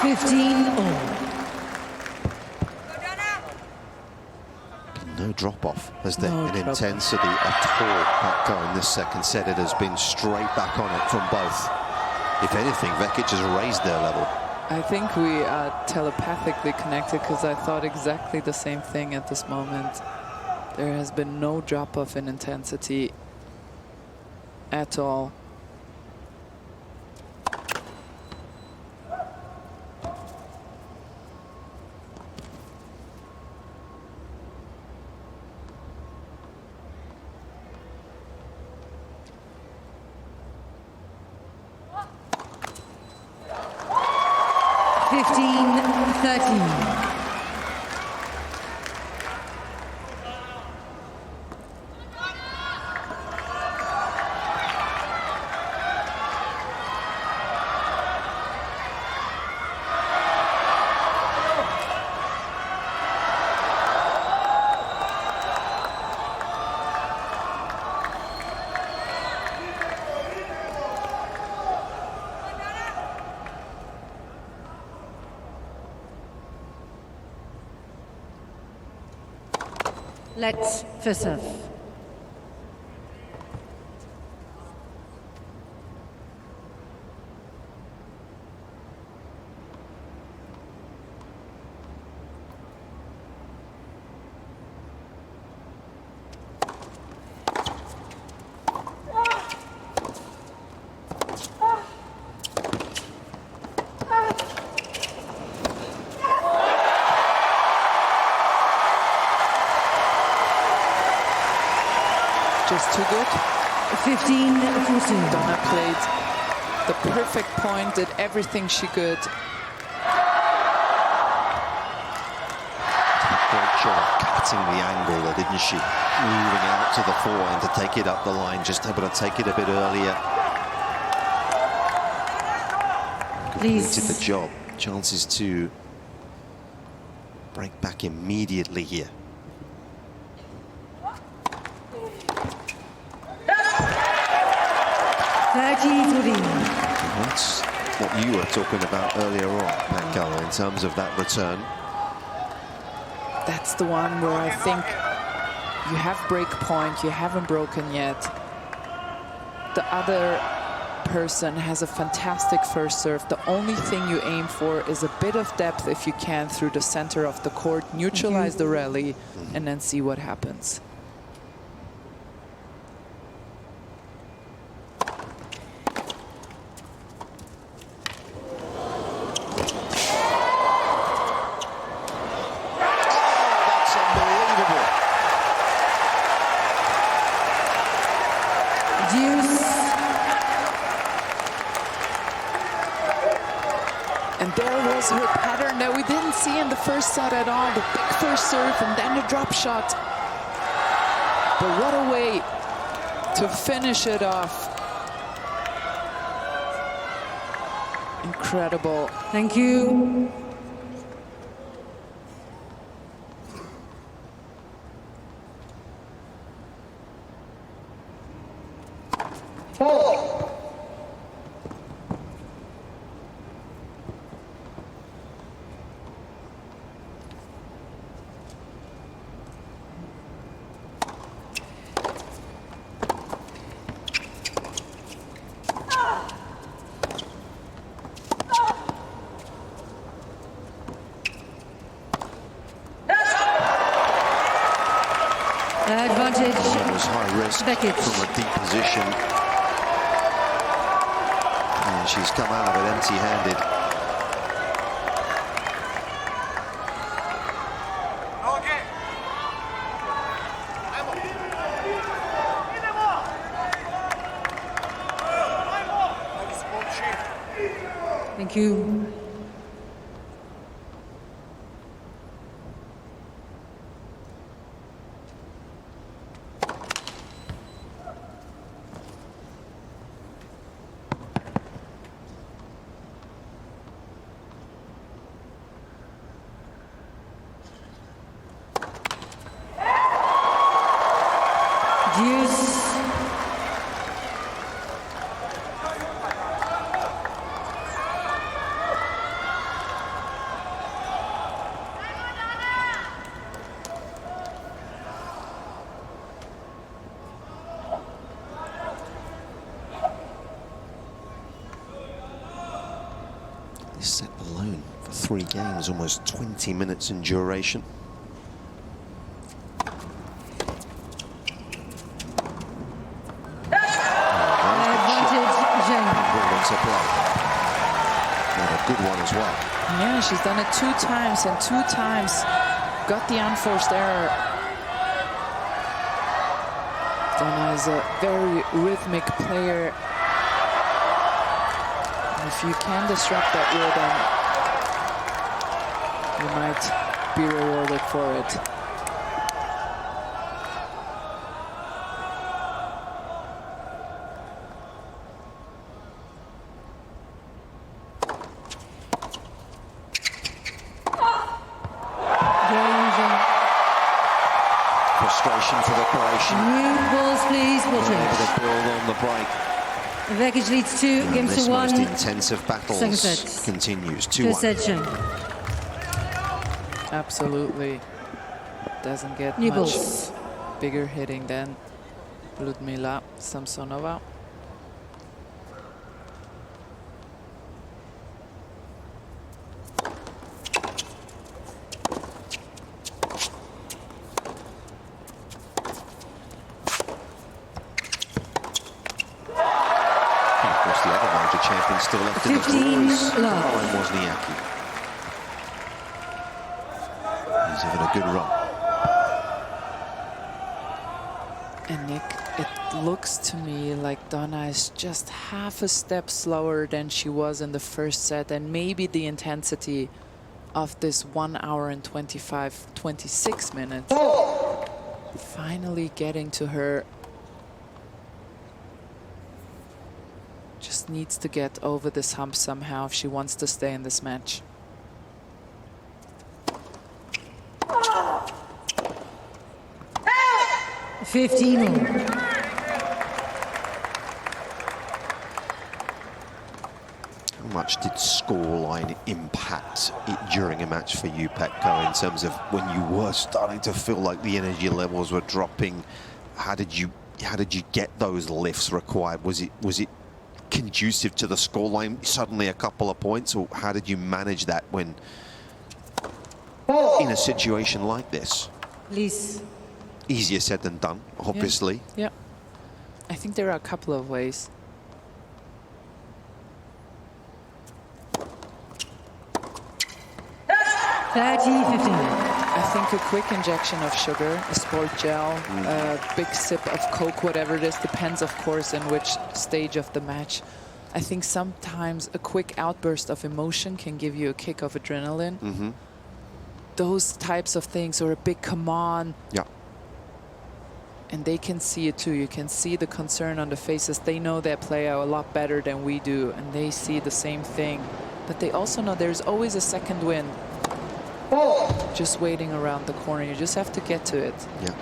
B: 15-all.
A: No drop-off, has there,
C: No
A: in
C: drop-off.
A: intensity at all in this second set. It has been straight back on it from both. If anything, Vekic has raised their level.
C: I think we are telepathically connected, because I thought exactly the same thing at this moment. There has been no drop-off in intensity at all.
B: Let's first serve.
C: Just too good.
B: 15-14.
C: Donna played the perfect point, did everything she could.
A: Great job of cutting the angle there, didn't she? Moving out to the forehand to take it up the line, just able to take it a bit earlier. Completed the job. Chances to break back immediately here. That's what you were talking about earlier on, Paco, in terms of that return.
C: That's the one where I think you have break point, you haven't broken yet. The other person has a fantastic first serve. The only thing you aim for is a bit of depth, if you can, through the center of the court, neutralize the rally, and then see what happens. Her pattern that we didn't see in the first set at all. The big first serve and then the drop shot. But what a way to finish it off. Incredible.
B: Thank you. Advantage.
A: It was high risk
B: Vekic.
A: from a deep position. And she's come out of it empty-handed.
B: Thank you. Deuce.
A: This set alone for 3 games, almost 20 minutes in duration. To play. And a good one as well.
C: Yeah, she's done it 2 times, and 2 times got the unforced error. Donna is a very rhythmic player. And if you can disrupt that rhythm, you might be rewarded for it.
A: Frustration for the Croatian.
B: New balls, please. Watch
A: Able
B: it.
A: to build on the break.
B: Vekic leads 2
A: And
B: games
A: this
B: to 1.
A: most intensive battles
B: Second set.
A: continues.
B: First
A: 2-1.
B: set, Zheng.
C: Absolutely. Doesn't get
B: New
C: much
B: balls.
C: bigger hitting than Ludmila Samsonova.
A: The other major champion still left in the
B: 15
A: draws.
B: love.
A: Caroline Wozniacki. He's having a good run.
C: And Nick, it looks to me like Donna is just half a step slower than she was in the first set, and maybe the intensity of this 1 hour and 26 minutes finally getting to her. Just needs to get over this hump somehow if she wants to stay in this match.
B: $15 all.
A: How much did scoreline impact it during a match for you, Petko, in terms of when you were starting to feel like the energy levels were dropping? How did you get those lifts required? Was it conducive to the scoreline, suddenly a couple of points, or how did you manage that when in a situation like this?
B: Please.
A: Easier said than done, obviously.
C: Yeah. I think there are a couple of ways. I think a quick injection of sugar, a sport gel, a big sip of Coke, whatever it is, depends, of course, in which stage of the match. I think sometimes a quick outburst of emotion can give you a kick of adrenaline. Those types of things, or a big come on.
A: Yeah.
C: And they can see it too. You can see the concern on the faces. They know their player a lot better than we do, and they see the same thing. But they also know there's always a second win just waiting around the corner. You just have to get to it.
A: Yeah.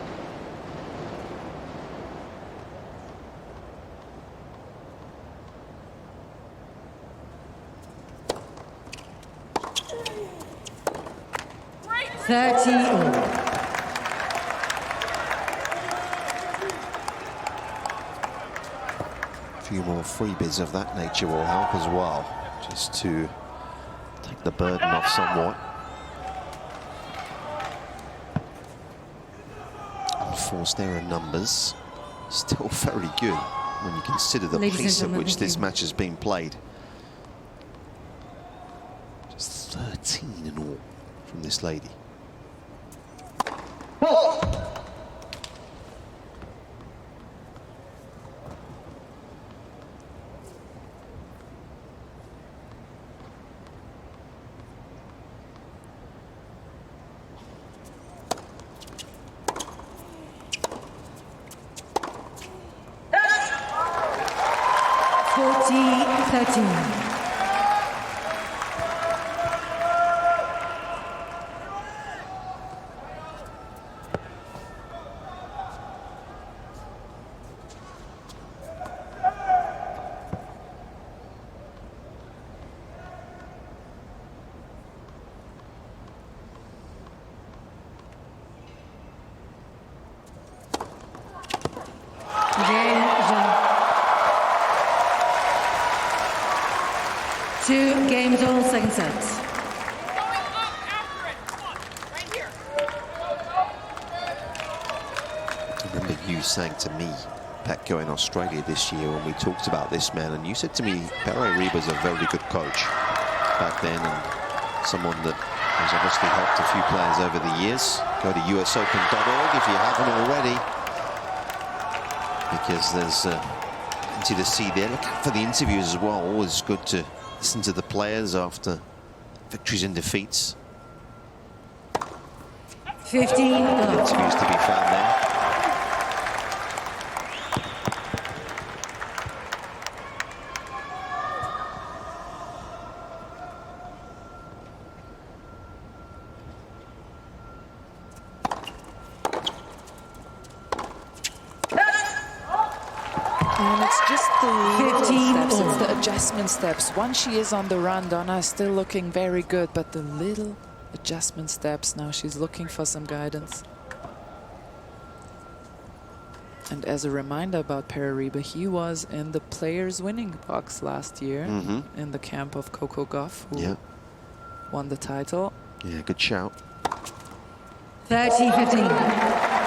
A: A few more freebies of that nature will help as well, just to take the burden off somewhat. Unforced error numbers, still very good when you consider the pace at which this match has been played. Just 13 in all from this lady.
B: Two games all, second sets.
A: I remember you saying to me, Petko, in Australia this year when we talked about this man, and you said to me, Pere Riba's a very good coach back then, and someone that has obviously helped a few players over the years. Go to usopen.org if you haven't already, because there's plenty to see there. Look out for the interviews as well. Always good to listen to the players after victories and defeats.
B: 15.
A: Interviews to be found there.
C: And it's just the little steps, it's the adjustment steps. Once she is on the run, Donna is still looking very good, but the little adjustment steps, now she's looking for some guidance. And as a reminder about Pere Riba, he was in the players winning box last year in the camp of Coco Gauff, who won the title.
A: Yeah, good shout.
B: 30-15.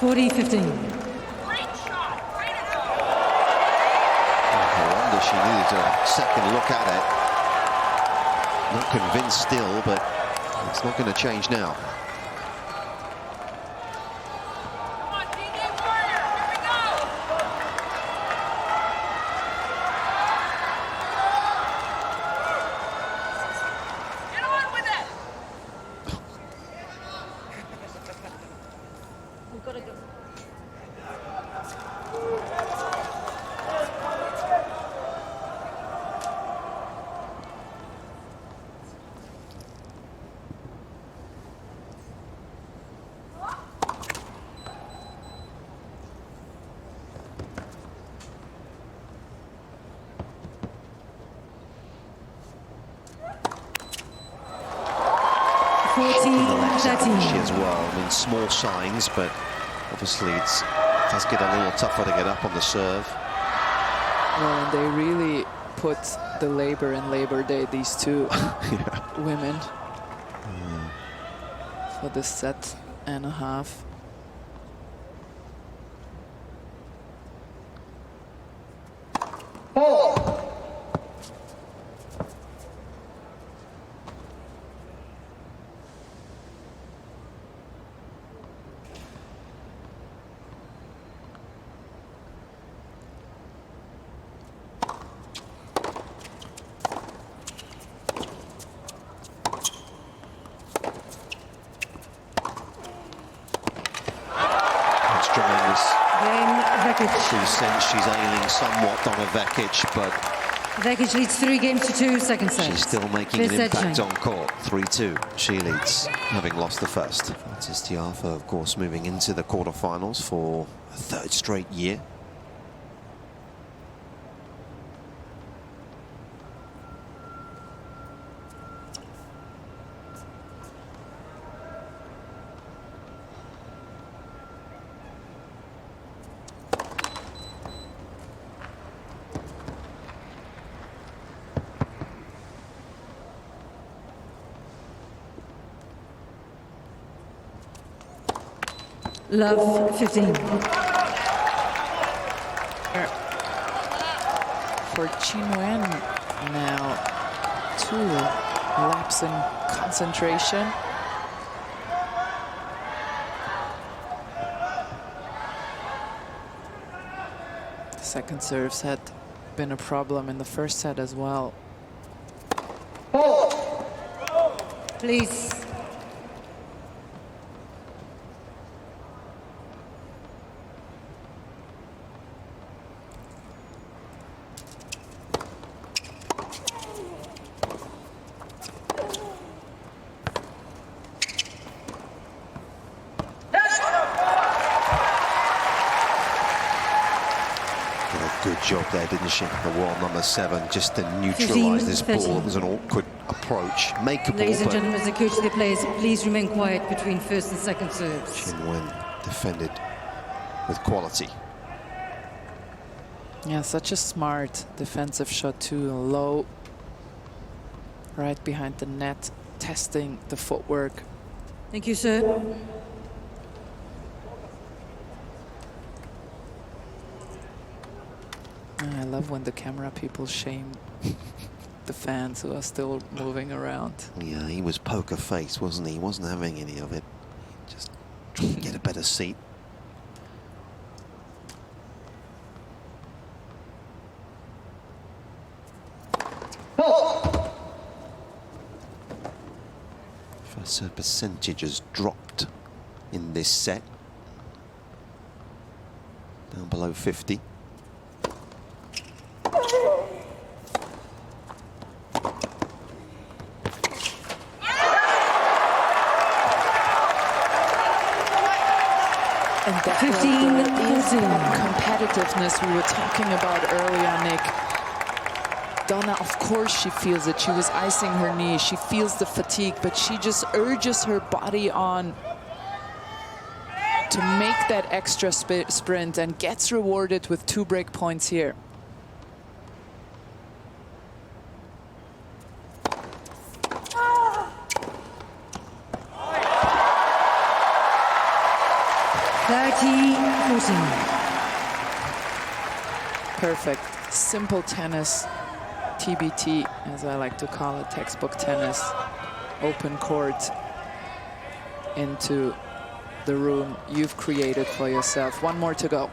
B: 40-15.
A: No wonder she needed a second look at it. Not convinced still, but it's not going to change now. As well. I mean, small signs, but obviously it does get a little tougher to get up on the serve.
C: Well, and they really put the labor in Labor Day, these two women, for this set and a half.
B: Game Vekic.
A: She sense she's ailing somewhat, Donna Vekic, but
B: Vekic leads 3 games to 2, second set.
A: she's still making
B: Fifth
A: an
B: set,
A: impact
B: Zheng.
A: on court. 3-2. She leads, having lost the first. Frances Tiafoe, of course, moving into the quarterfinals for a 3rd straight year.
B: Love 15.
C: For Qinwen now, 2 laps in concentration. The second serves had been a problem in the first set as well.
B: Please.
A: Good job there, didn't she? The world number 7, just to neutralise this ball. It was an awkward approach. Makeable,
B: Ladies and
A: but
B: gentlemen, as the coach of the players, please remain quiet between first and second serves.
A: Qinwen defended with quality.
C: Yeah, such a smart defensive shot too. Low, right behind the net, testing the footwork.
B: Thank you, sir.
C: I love when the camera people shame the fans who are still moving around.
A: Yeah, he was poker face, wasn't he? He wasn't having any of it. Just trying to get a better seat. First serve percentage has dropped in this set. Down below 50.
C: And that
B: 15,
C: is competitiveness we were talking about earlier, Nick. Donna, of course she feels it. She was icing her knee. She feels the fatigue, but she just urges her body on to make that extra sprint and gets rewarded with 2 break points here. Perfect. Simple tennis. TBT, as I like to call it, textbook tennis. Open court into the room you've created for yourself. 1 more to go.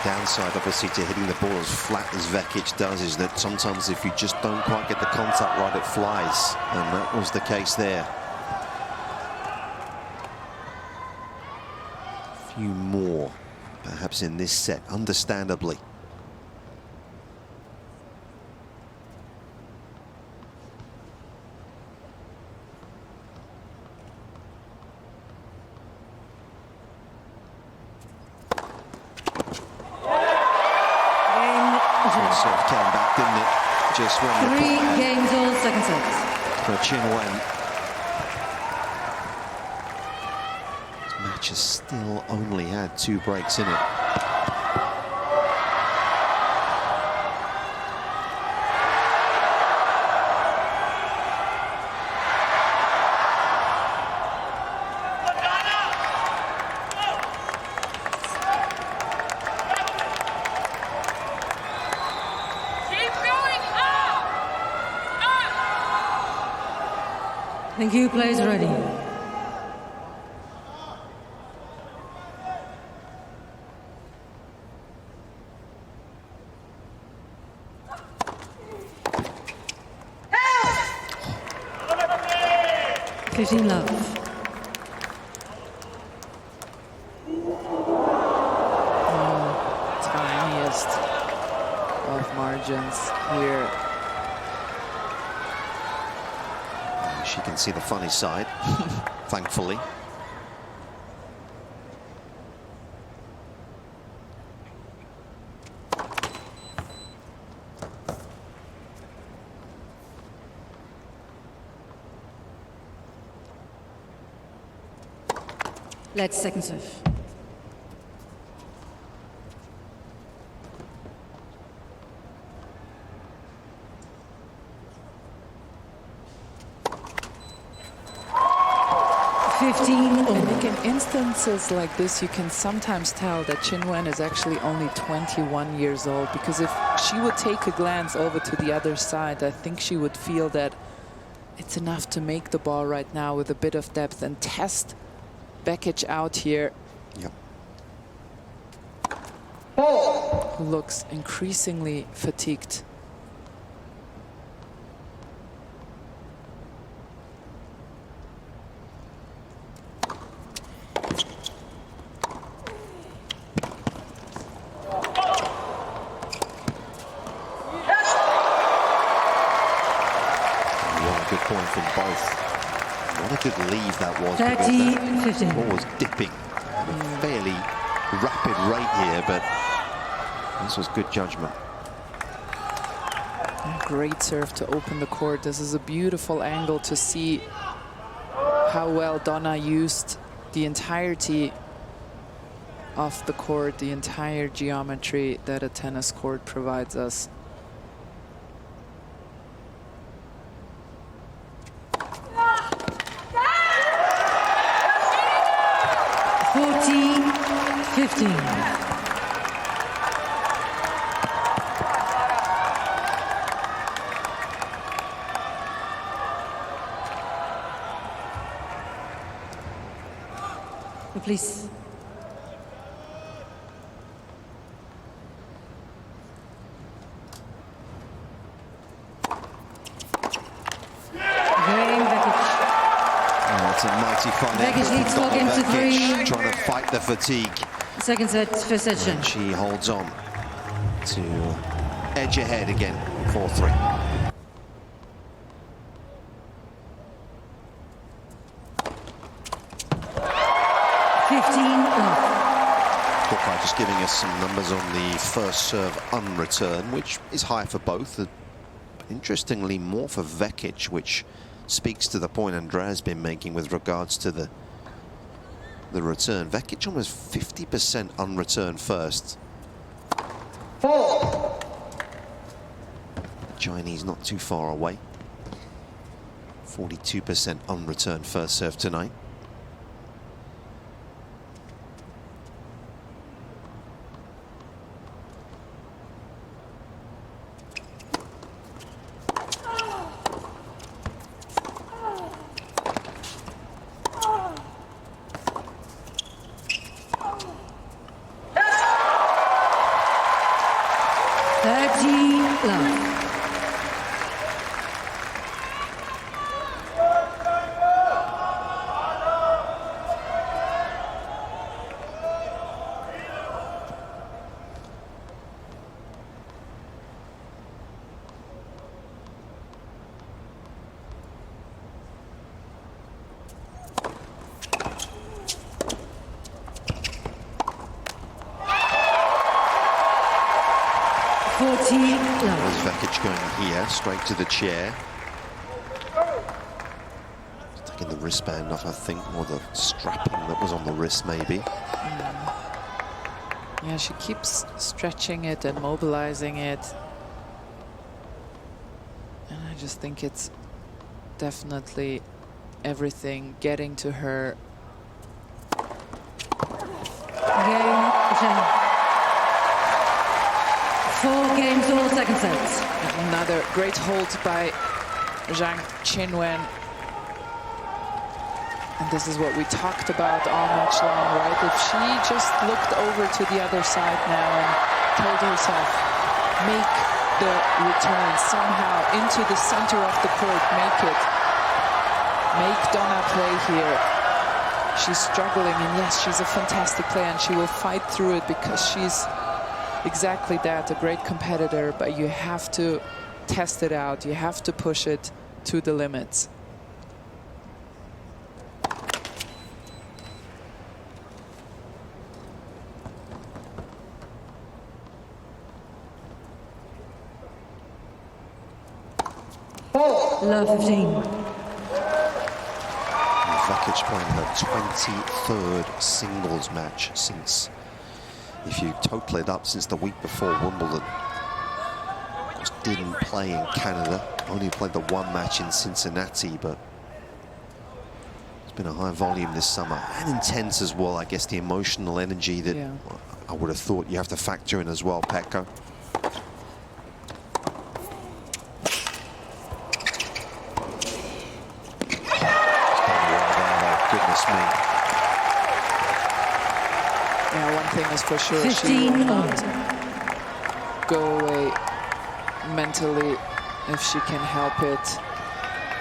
A: downside, obviously, to hitting the ball as flat as Vekic does is that sometimes if you just don't quite get the contact right, it flies. And that was the case there. A few more, perhaps, in this set, understandably. Sort of came back, didn't it? Just when
B: 3 games all, second set.
A: For Qinwen. This match has still only had 2 breaks in it.
B: Thank you, players ready. Fifteen love.
C: Tiniest of margins here.
A: She can see the funny side, thankfully.
B: Let's second serve.
C: I think in instances like this, you can sometimes tell that Qinwen is actually only 21 years old, because if she would take a glance over to the other side, I think she would feel that it's enough to make the ball right now with a bit of depth and test Vekic out here.
A: Yep.
C: Who looks increasingly fatigued.
A: Good point from both. What a good leave that was.
B: 30-15.
A: The ball was dipping at a fairly rapid rate here, but this was good judgment.
C: Great serve to open the court. This is a beautiful angle to see how well Donna used the entirety of the court, the entire geometry that a tennis court provides us.
B: 15. Please.
A: It's a mighty fine
B: Vekic needs to log into 3.
A: Trying to fight the fatigue.
B: Second set, first set.
A: And she holds on to edge ahead again, 4-3. Coco just giving us some numbers on the first serve unreturn, which is high for both. Interestingly, more for Vekic, which speaks to the point Andrea's been making with regards to the return. Vekic almost 50% unreturned first. The Chinese not too far away. 42% unreturned first serve tonight. going here, straight to the chair. Taking the wristband off, I think, or the strapping that was on the wrist, maybe.
C: Yeah, she keeps stretching it and mobilizing it. And I just think it's definitely everything getting to her.
B: Game, Zheng. 4 games, all second sets.
C: Another great hold by Zheng Qinwen. And this is what we talked about all match long, right? If she just looked over to the other side now and told herself, make the return somehow into the center of the court, make it. Make Donna play here. She's struggling, and yes, she's a fantastic player, and she will fight through it because she's exactly that, a great competitor, but you have to test it out. You have to push it to the limits.
B: Love 15.
A: Vekic playing her 23rd singles match since, if you total it up, since the week before Wimbledon. Of course, didn't play in Canada, only played the 1 match in Cincinnati, but it's been a high volume this summer, and intense as well. I guess the emotional energy that I would have thought you have to factor in as well, Pekka.
C: Yeah, one thing is for sure, 15. She will not go away mentally if she can help it.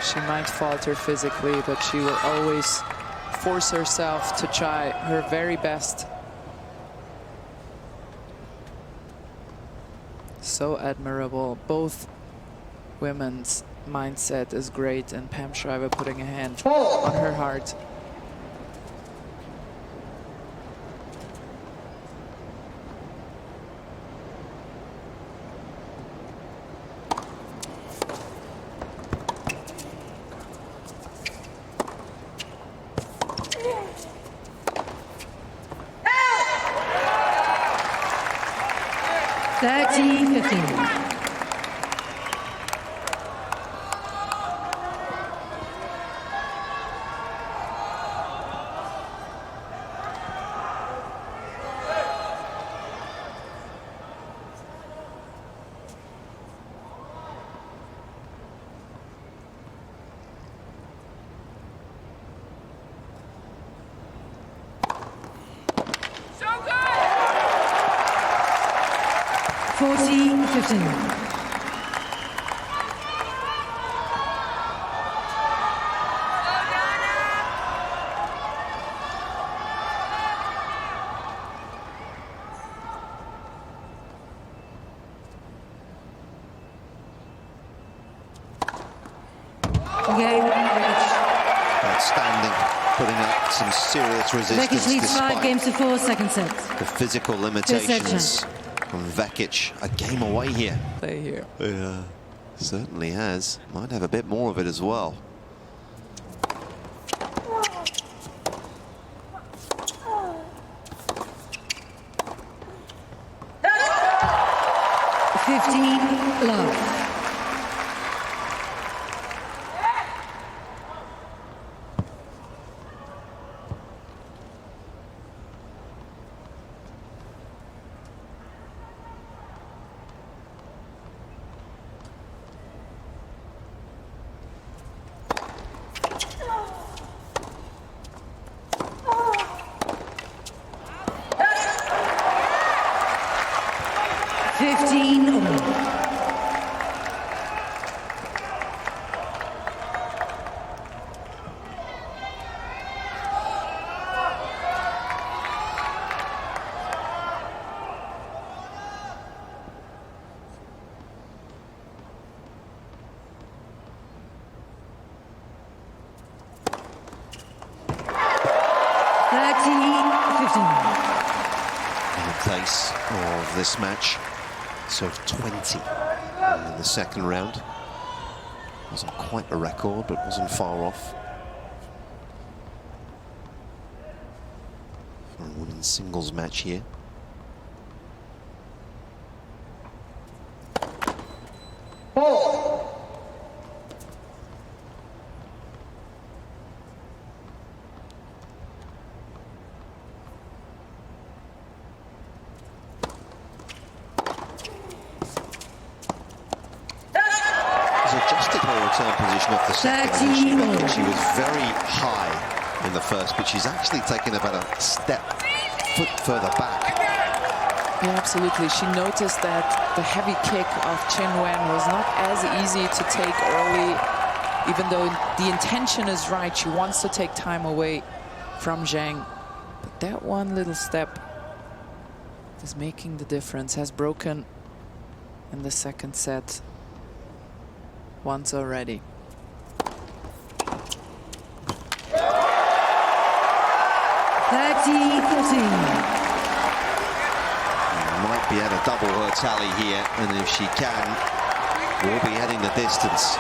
C: She might falter physically, but she will always force herself to try her very best. So admirable. Both women's mindset is great, and Pam Shriver putting a hand on her heart.
A: Outstanding, putting up some serious resistance
B: Vekic leads
A: despite
B: 5 games to 4 second sets.
A: the physical limitations from Vekic. A game away here.
C: Play here.
A: Yeah, certainly has. Might have a bit more of it as well.
B: Love.
A: In the place of this match, serve 20. in the second round. Wasn't quite a record, but wasn't far off for a women's singles match here. Position off the second initially. She was very high in the first, but she's actually taken about a foot further back.
C: Yeah, absolutely. She noticed that the heavy kick of Qinwen was not as easy to take early, even though the intention is right. She wants to take time away from Zheng. But that one little step is making the difference. Has broken in the second set once already.
A: Might be able to double her tally here, and if she can, we'll be heading the distance.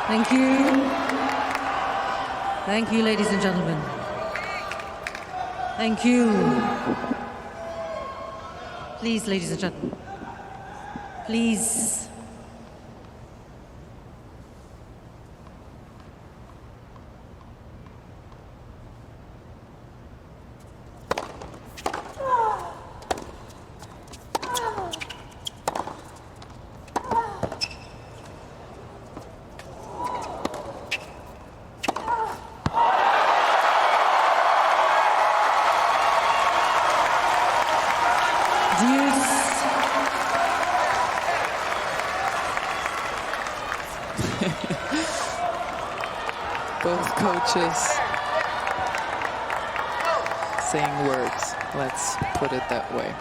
B: Thank you. Thank you, ladies and gentlemen. Thank you. Please, ladies and gentlemen. Please.
C: Both coaches saying words, let's put it that way.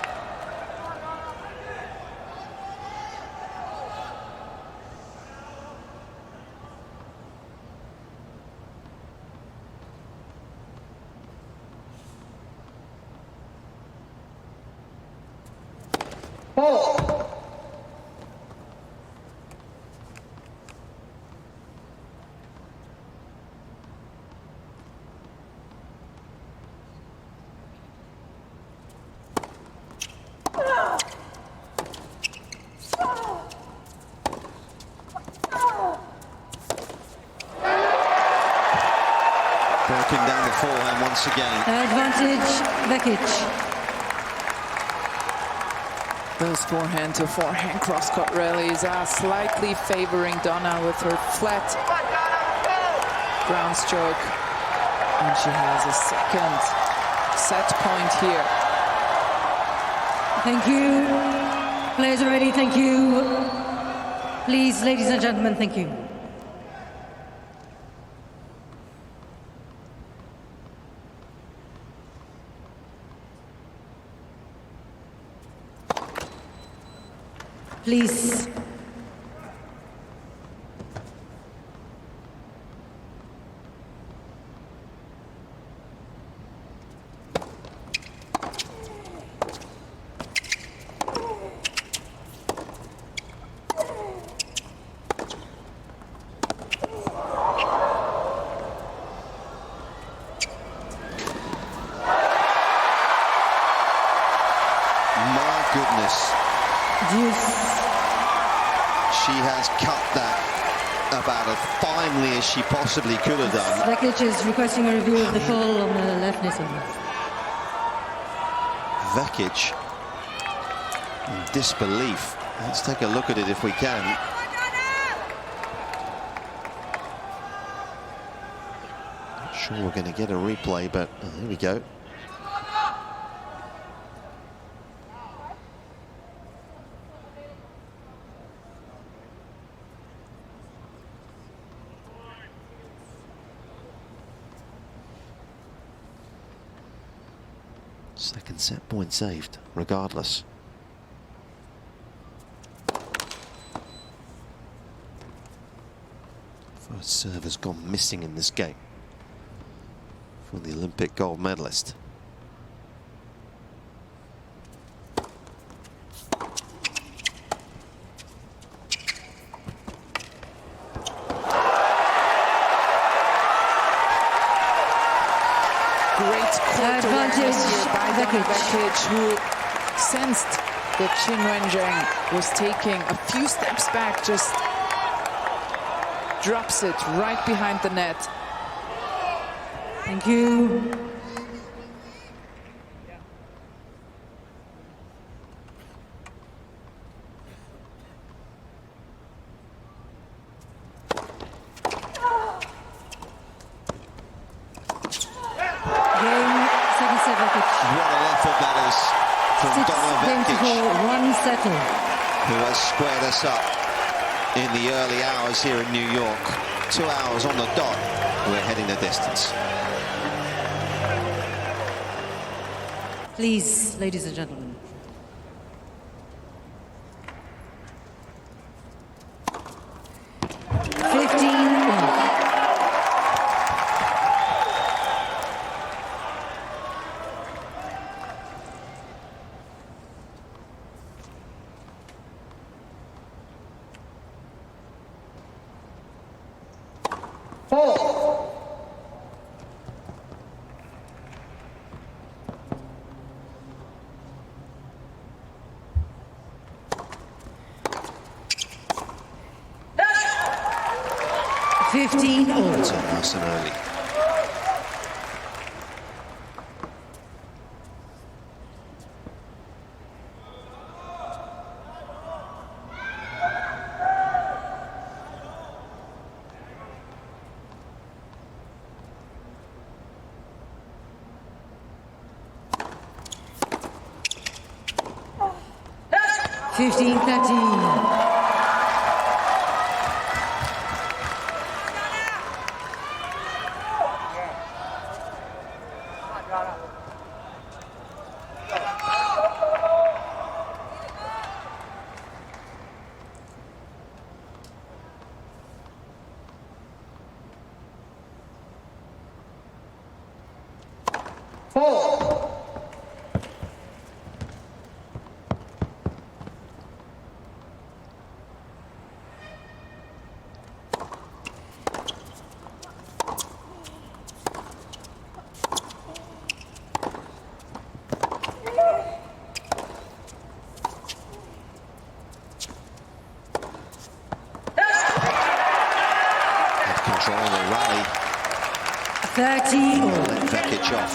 A: Broken down the forehand once again.
B: Advantage, Vekic.
C: Those forehand to forehand cross-court rallies are slightly favoring Donna with her flat ground stroke. And she has a second set point here.
B: Thank you. Players are ready, thank you. Please, ladies and gentlemen, thank you. Please.
A: My goodness.
B: Deuce.
A: She has cut that about as finely as she possibly could have done.
B: Vekic is requesting a review of the call on the left nipple.
A: Vekic in disbelief. Let's take a look at it if we can. Not sure we're going to get a replay, but here we go. Second set point saved, regardless. First serve has gone missing in this game for the Olympic gold medalist.
C: who sensed that Qinwen Zheng was taking a few steps back, just drops it right behind the net.
B: Thank you.
A: What an effort that is from Donna Vekic,
B: who
A: has squared us up in the early hours here in New York. 2 hours on the dot, we're heading the distance.
B: Please, ladies and gentlemen.
A: That's nice and early. Control the rally.
B: 30.
A: Let Vekic off.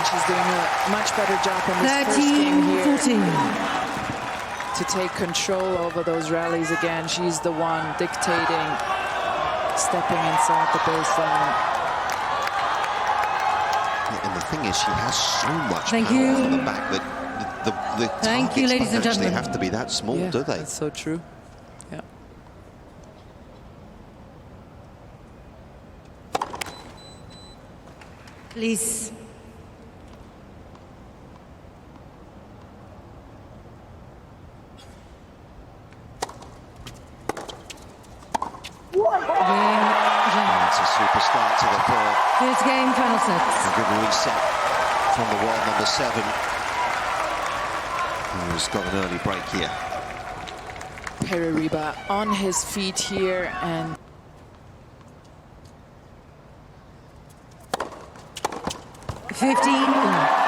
C: She's doing a much better job in this first game here
B: 14.
C: to take control over those rallies again. She's the one dictating, stepping inside the baseline.
A: And the thing is, she has so much
B: Thank
A: power
B: you.
A: from the back that the
B: Thank you,
A: targets
B: ladies and
A: don't actually
B: gentlemen.
A: have to be that small,
C: Yeah,
A: do they?
C: that's so true. Yeah.
B: Please.
A: It's a super start to the third.
B: First game, final
A: A
B: set.
A: good reset from the world number 7, who's got an early break here.
C: Pereriba on his feet here and
B: 15.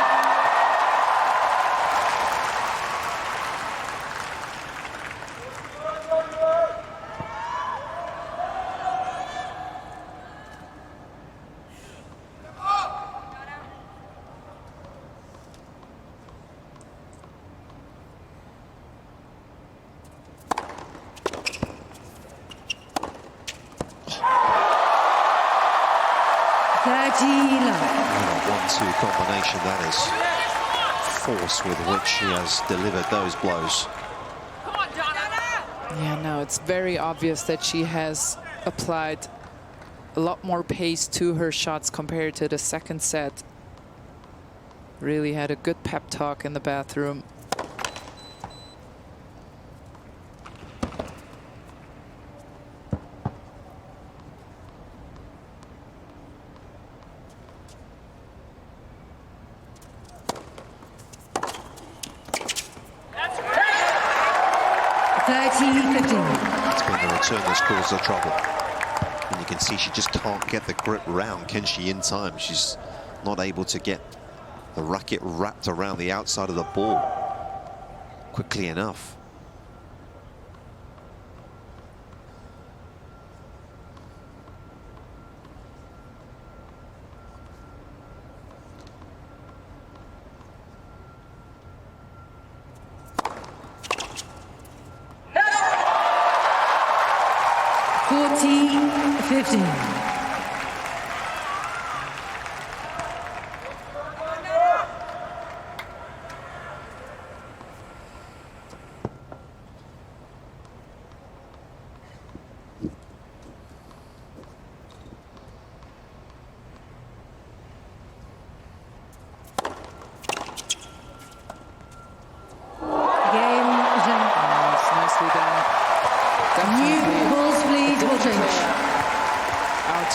A: What a 1-2 combination that is. Force with which she has delivered those blows.
C: Yeah, no, it's very obvious that she has applied a lot more pace to her shots compared to the second set. Really had a good pep talk in the bathroom.
A: It's been the return that's caused the trouble. And you can see she just can't get the grip round, can she, in time? She's not able to get the racket wrapped around the outside of the ball quickly enough.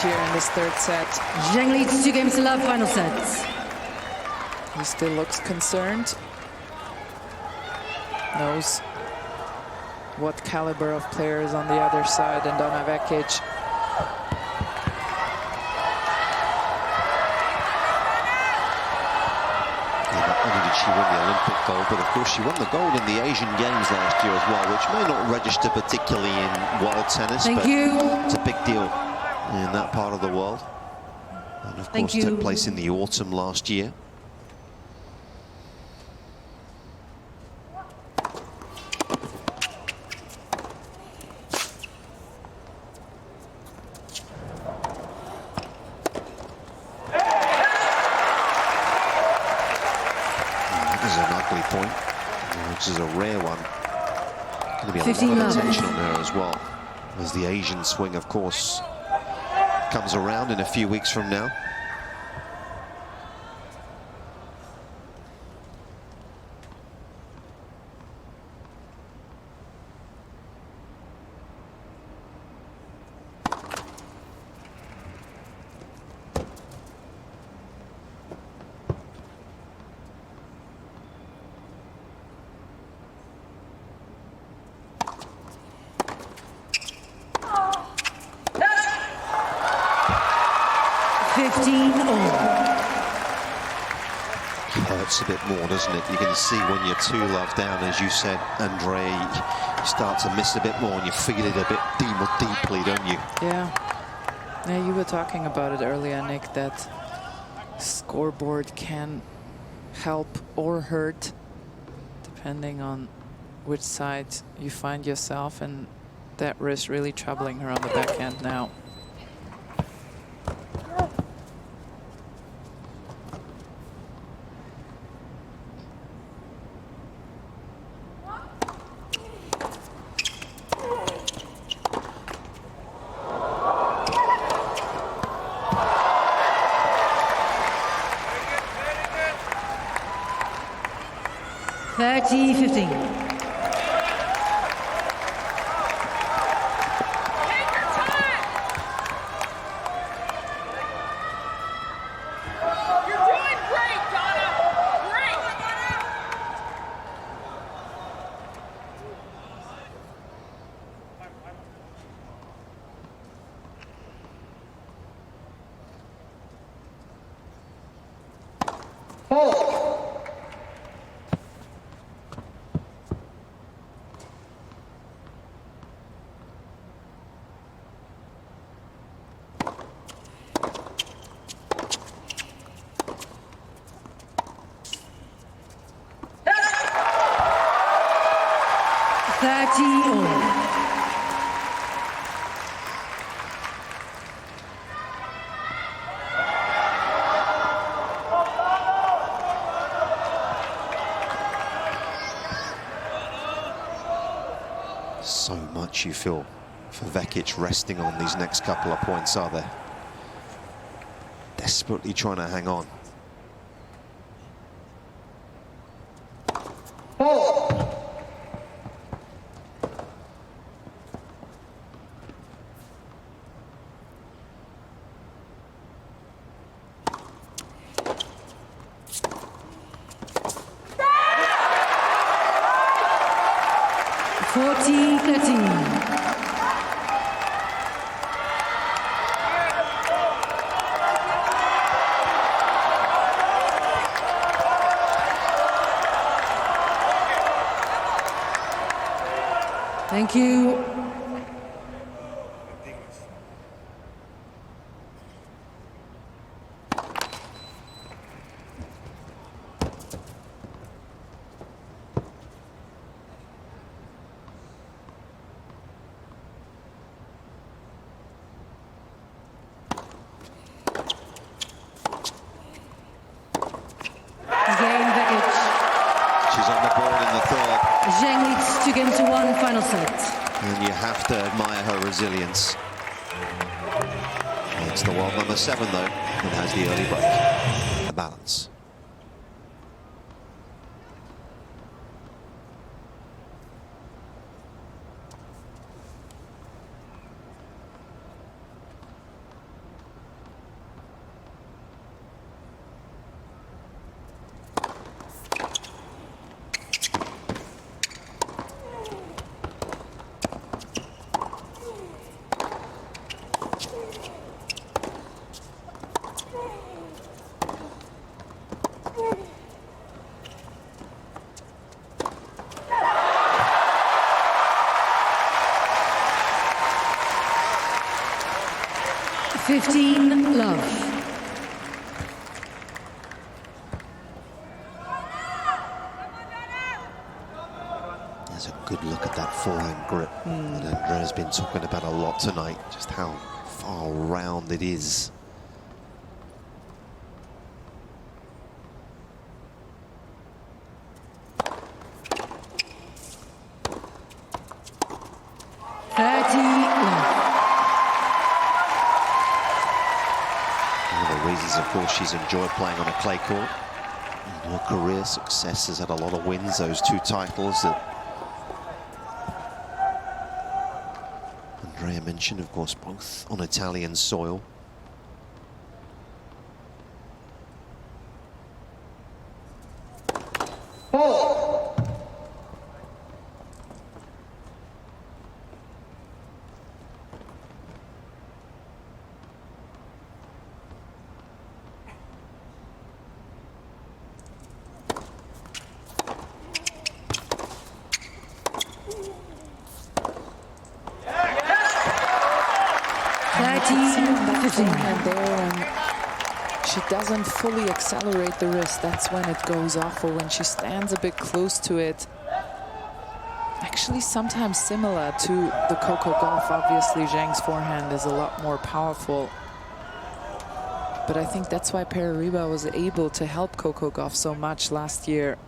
C: Here in this third set.
B: Zheng leads 2 games to love, final sets.
C: He still looks concerned. Knows what caliber of player is on the other side, and Donna Vekic.
A: Not only did she win the Olympic gold, but of course she won the gold in the Asian Games last year as well, which may not register particularly in world tennis, but it's a big deal in that part of the world. And of course took place in the autumn last year. That is an ugly point, which is a rare one. Going to be a lot of attention on her as well, as the Asian swing, of course, comes around in a few weeks from now. Hurts a bit more, doesn't it? You can see when you're 2-love down, as you said, Andre, you start to miss a bit more and you feel it a bit more deeply, don't you?
C: Yeah. Yeah, you were talking about it earlier, Nick, that scoreboard can help or hurt depending on which side you find yourself, and that risk really troubling her on the backhand now. So
A: much you feel for Vekic resting on these next couple of points, are there? Desperately trying to hang on.
B: Thank you. Again, Vekic.
A: She's on the board in the third.
B: Zheng leads 2-1 final set.
A: And you have to admire her resilience. It's the world number 7, though, that has the early break. The balance.
B: Love.
A: There's a good look at that forehand grip that Andrea's been talking about a lot tonight, just how far round it is. Of course, she's enjoyed playing on a clay court. In her career, success has had a lot of wins, those 2 titles that Andrea mentioned, of course, both on Italian soil.
C: She doesn't fully accelerate the wrist. That's when it goes off, or when she stands a bit close to it. Actually, sometimes similar to the Coco Gauff. Obviously, Zheng's forehand is a lot more powerful. But I think that's why Pereriba was able to help Coco Gauff so much last year.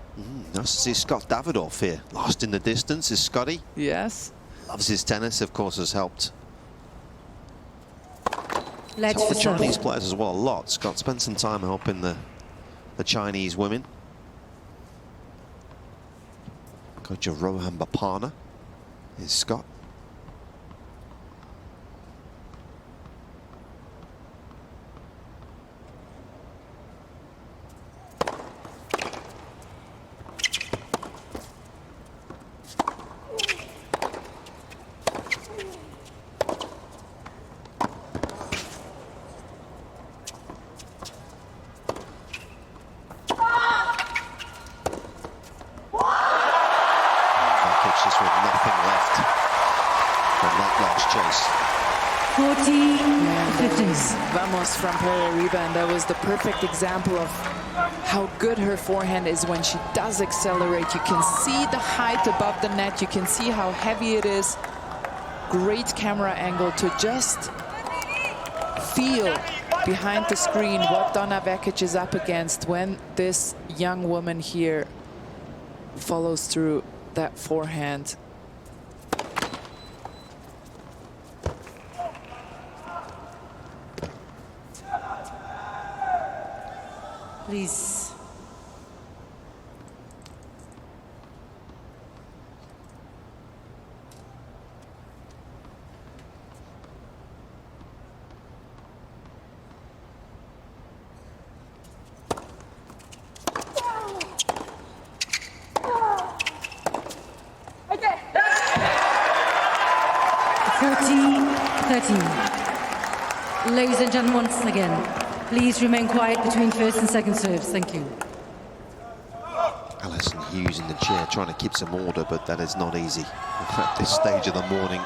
A: Nice to see Scott Davidoff here. Lost in the distance is Scotty.
C: Yes.
A: Loves his tennis, of course, has helped.
B: Let's
A: helped the Chinese players as well a lot. Scott spent some time helping the Chinese women. Coach of Rohan Bapana is Scott. Just with nothing left from that last chase.
B: 40-15.
C: Vamos from Pereriba, and that was the perfect example of how good her forehand is when she does accelerate. You can see the height above the net. You can see how heavy it is. Great camera angle to just feel behind the screen what Donna Vekic is up against when this young woman here follows through that forehand.
B: Please.
D: Okay.
B: 30-13. Ladies and gentlemen, once again, please remain quiet between first and second serves. Thank you.
A: Alison Hughes in the chair trying to keep some order, but that is not easy at this stage of the morning.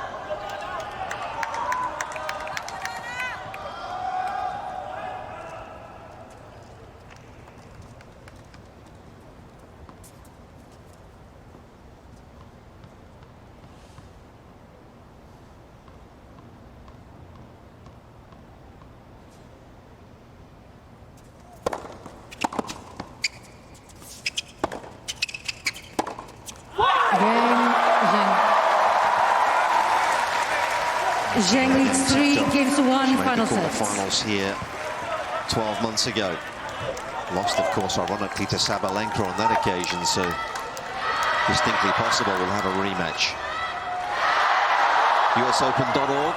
B: Zheng leads 3 games to 1, final set.
A: Finals here 12 months ago. Lost, of course, ironically to Sabalenka on that occasion, so distinctly possible we'll have a rematch. USOpen.org.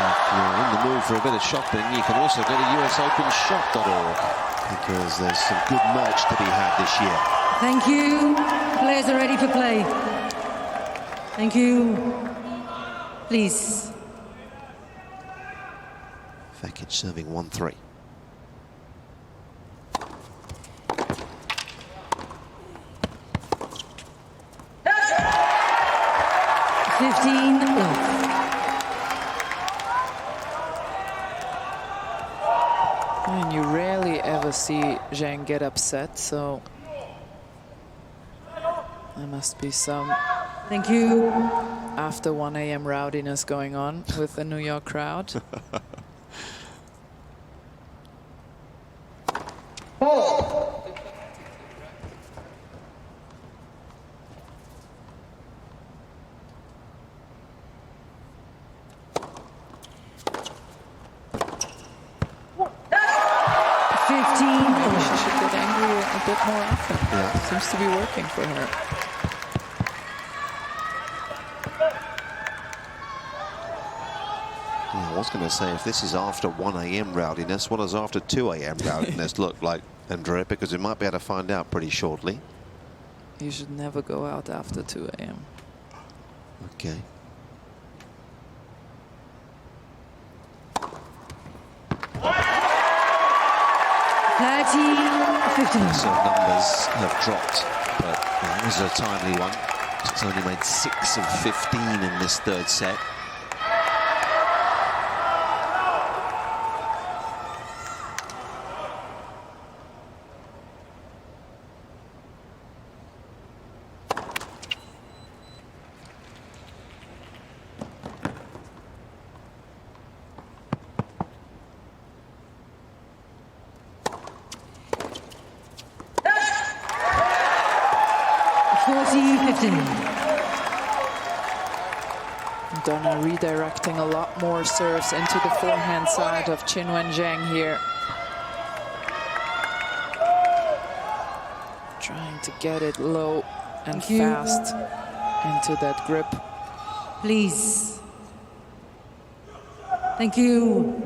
A: If you're in the mood for a bit of shopping, you can also go to USOpenshop.org because there's some good merch to be had this year.
B: Thank you. Players are ready for play. Thank you. Please.
A: Vekic serving 1-3.
C: And you rarely ever see Zheng get upset, so there must be some
B: Thank you.
C: after 1 a.m. rowdiness going on with the New York crowd. She should get angry a bit more often.
A: Yeah.
C: Seems to be working for her.
A: I was going to say, if this is after 1 a.m. rowdiness, what does after 2 a.m. rowdiness look like, Andrea? Because we might be able to find out pretty shortly.
C: You should never go out after 2 a.m.
A: Okay. So numbers have dropped, but that was a timely one. She's only made 6 of 15 in this third set.
C: Donna redirecting a lot more serves into the forehand side of Qinwen Zheng here. Trying to get it low and fast into that grip.
B: Please. Thank you.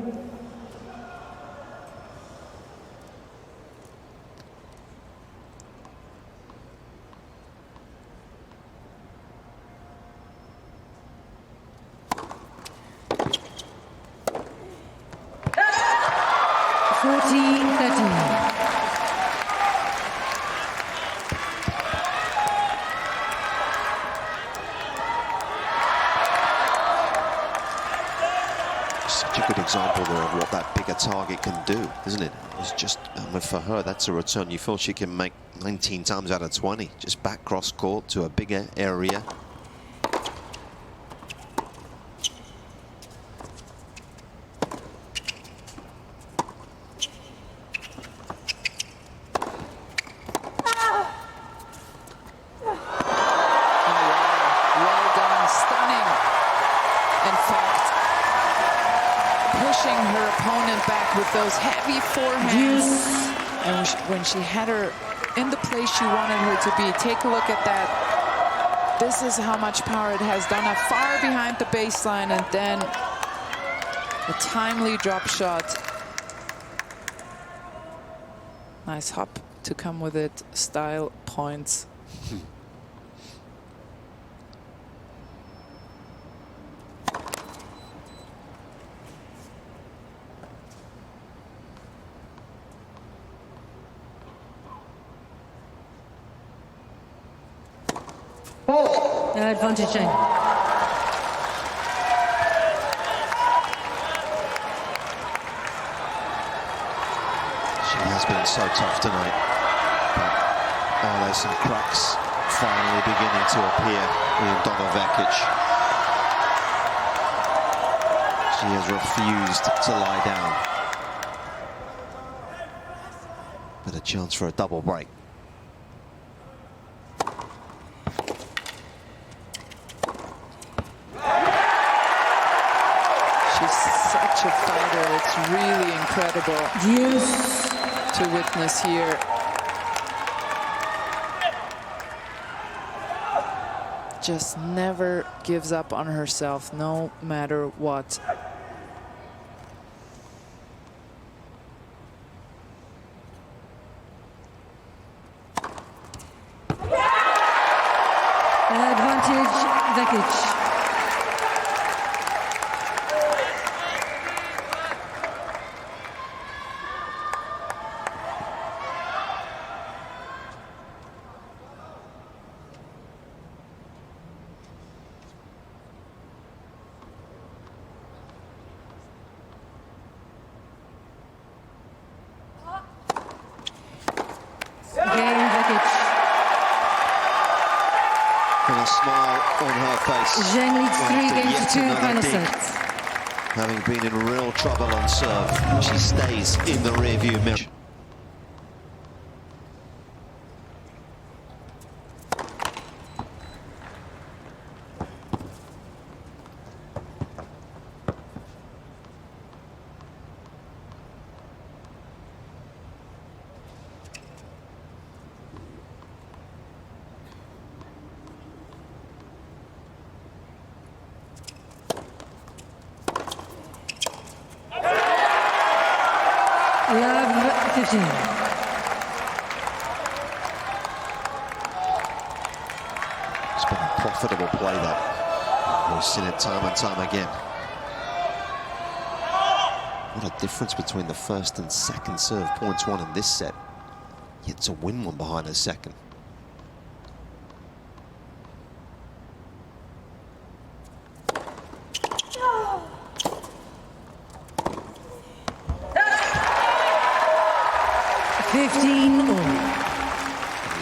A: Such a good example there of what that bigger target can do, isn't it? It's just, for her, that's a return you feel she can make 19 times out of 20. Just back cross court to a bigger area.
C: pushing her opponent back with those heavy forehands. And when she had her in the place she wanted her to be, take a look at that. This is how much power it has. Donna far behind the baseline, and then a timely drop shot. Nice hop to come with it. Style points.
B: Advantage Zheng.
A: She has been so tough tonight. But there's some cracks finally beginning to appear with Donna Vekic. She has refused to lie down. But a chance for a double break.
C: Such a fighter. It's really incredible to witness here. Just never gives up on herself, no matter what.
B: Advantage Vekic.
A: And a smile on her face.
B: Zheng leads 3 games to 2 final sets.
A: Having been in real trouble on serve, she stays in the rearview mirror.
B: Love 15.
A: It's been a profitable play that. We've seen it time and time again. What a difference between the first and second serve points won in this set. Yet to win one behind a second.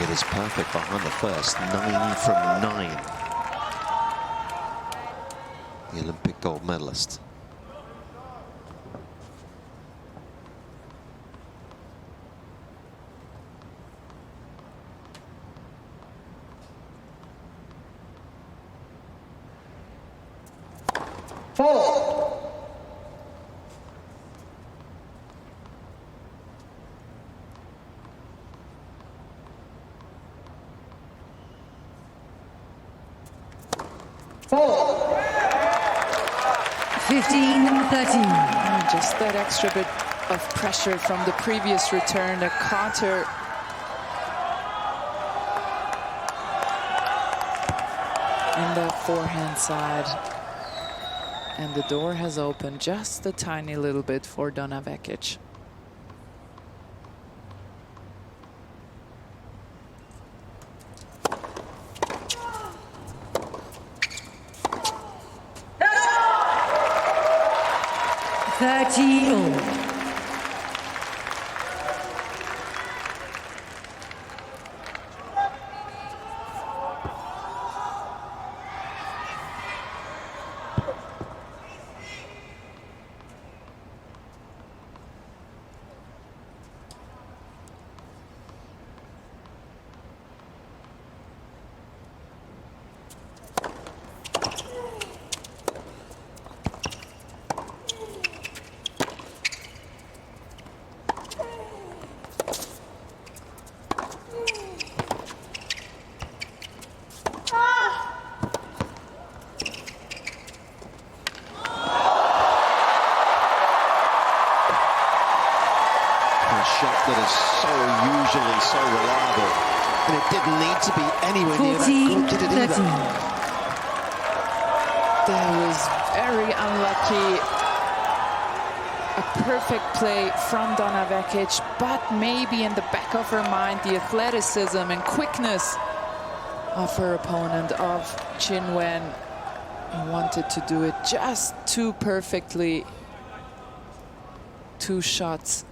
A: It is perfect behind the first. 9 from 9. The Olympic gold medalist.
B: Four. 15-13.
C: Just that extra bit of pressure from the previous return that caught her. In the forehand side. And the door has opened just a tiny little bit for Donna Vekic.
A: that is so usually so reliable. And it didn't need to be anywhere near that good, did it either?
C: That was very unlucky. A perfect play from Donna Vekic, but maybe in the back of her mind, the athleticism and quickness of her opponent, of Qinwen, wanted to do it just too perfectly. 2 shots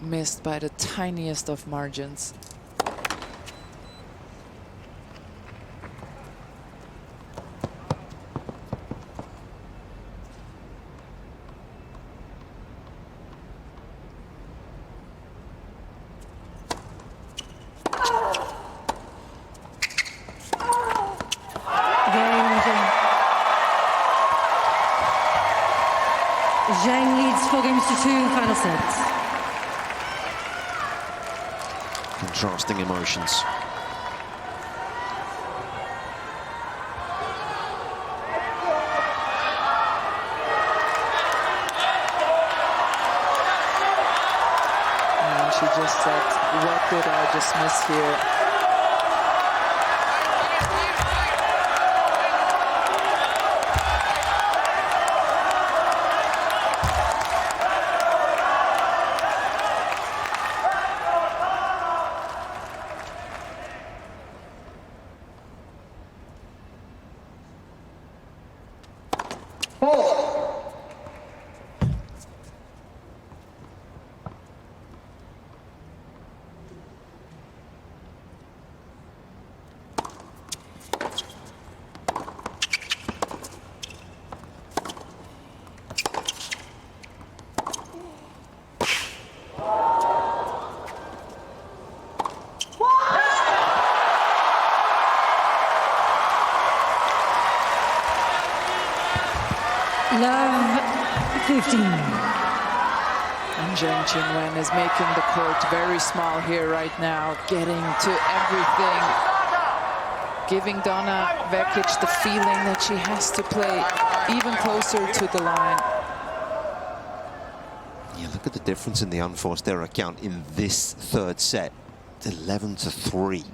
C: missed by the tiniest of margins.
B: Zheng leads 4 games to 2, final sets.
A: Contrasting emotions.
C: And she just said, what did I just miss here?
B: Love 15.
C: And Zheng Qinwen is making the court very small here right now, getting to everything, giving Donna Vekic the feeling that she has to play even closer to the line.
A: Yeah, look at the difference in the unforced error count in this 3rd set. It's 11-3.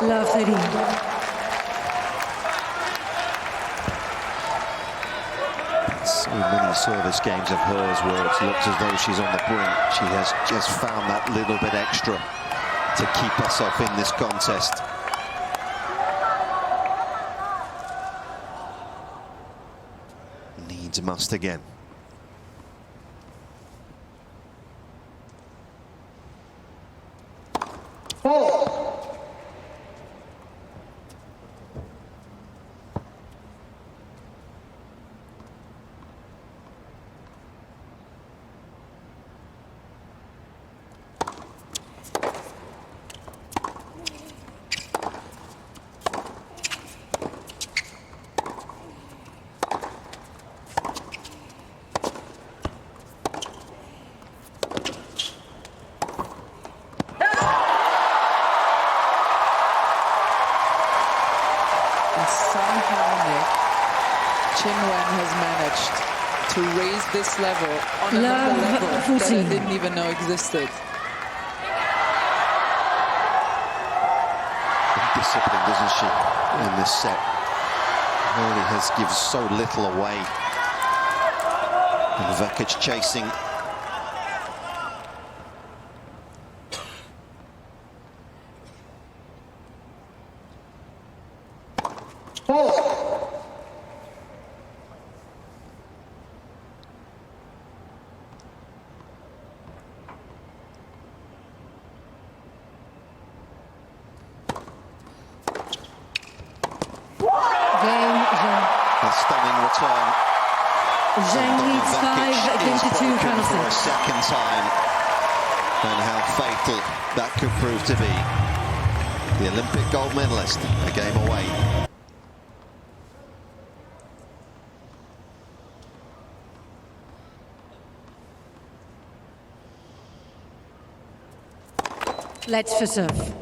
B: Love 13.
A: So many service games of hers where it looks as though she's on the brink. She has just found that little bit extra to keep herself in this contest. Needs must again.
C: Qinwen has managed to raise this level on another level that I didn't even know existed.
A: Disciplined, doesn't she, in this set? Really has given so little away. And Vekic chasing. A stunning return.
B: Zheng leads 5 games to 2, final
A: for a
B: set.
A: second time. And how fatal that could prove to be. The Olympic gold medalist, a game away.
B: Let's for serve.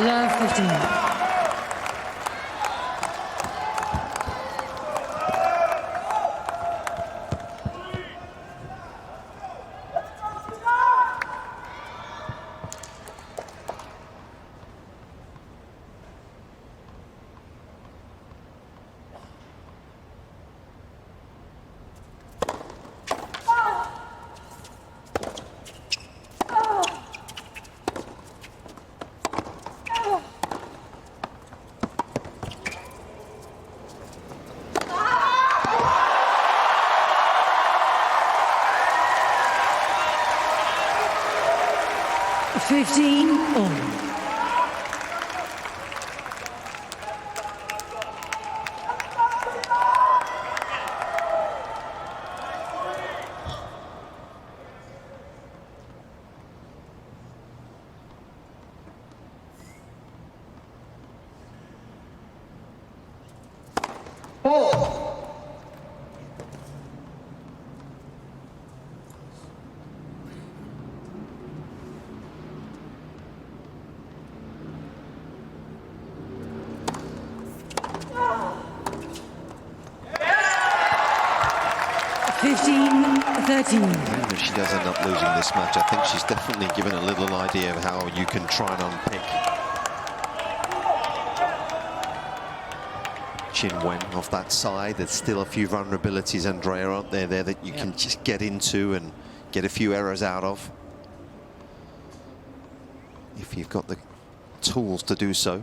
B: Love 15.
A: Even if she does end up losing this match, I think she's definitely given a little idea of how you can try and unpick Qinwen off that side. There's still a few vulnerabilities, Andrea, aren't there, that you can just get into and get a few errors out of, if you've got the tools to do so.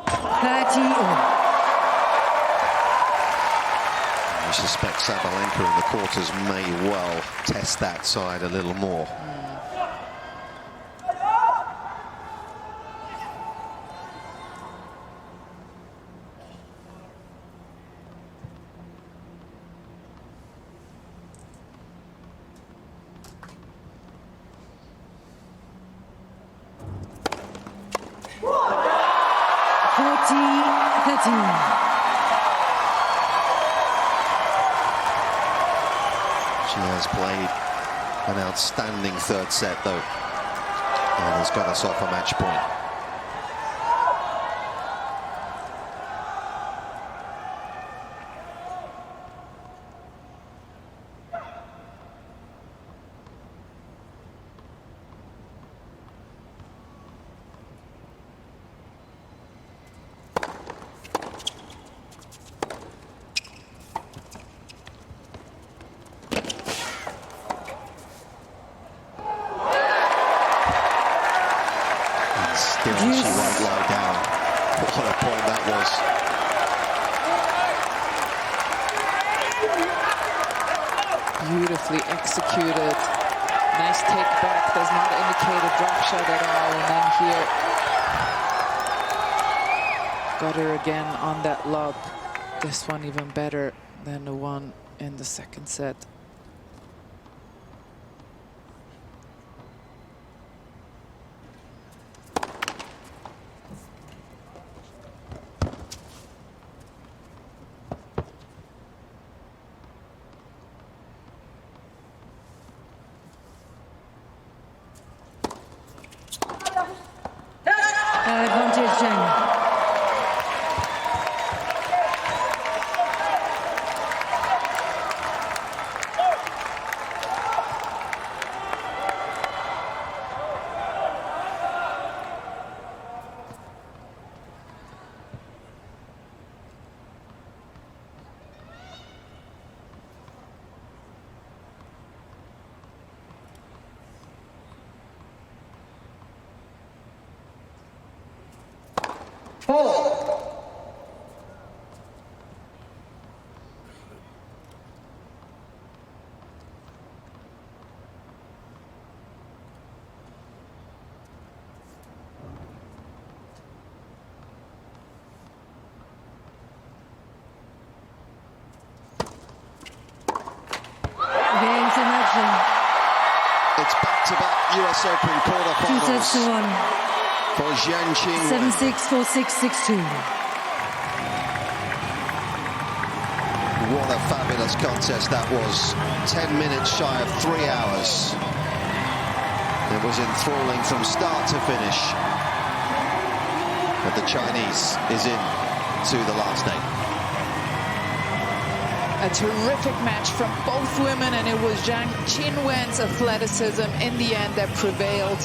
B: 30.
A: I suspect Sabalenka in the quarters may well test that side a little more. She has played an outstanding third set, though, and has got us off a match point. Still, she won't lie down. What a point that was.
C: Beautifully executed. Nice take back. Does not indicate a drop shot at all. And then here, got her again on that lob. This one even better than the one in the second set.
B: Advantage Zheng.
D: It's back-to-back US Open
B: 2
D: quarterfinals
B: sets to 1.
D: for Zheng Qinwen.
B: 7-6, 4-6, 6-2.
D: What a fabulous contest that was. 10 minutes shy of 3 hours. It was enthralling from start to finish. But the Chinese is in to the last 8.
C: A terrific match from both women, and it was Zheng Qinwen's athleticism in the end that prevailed.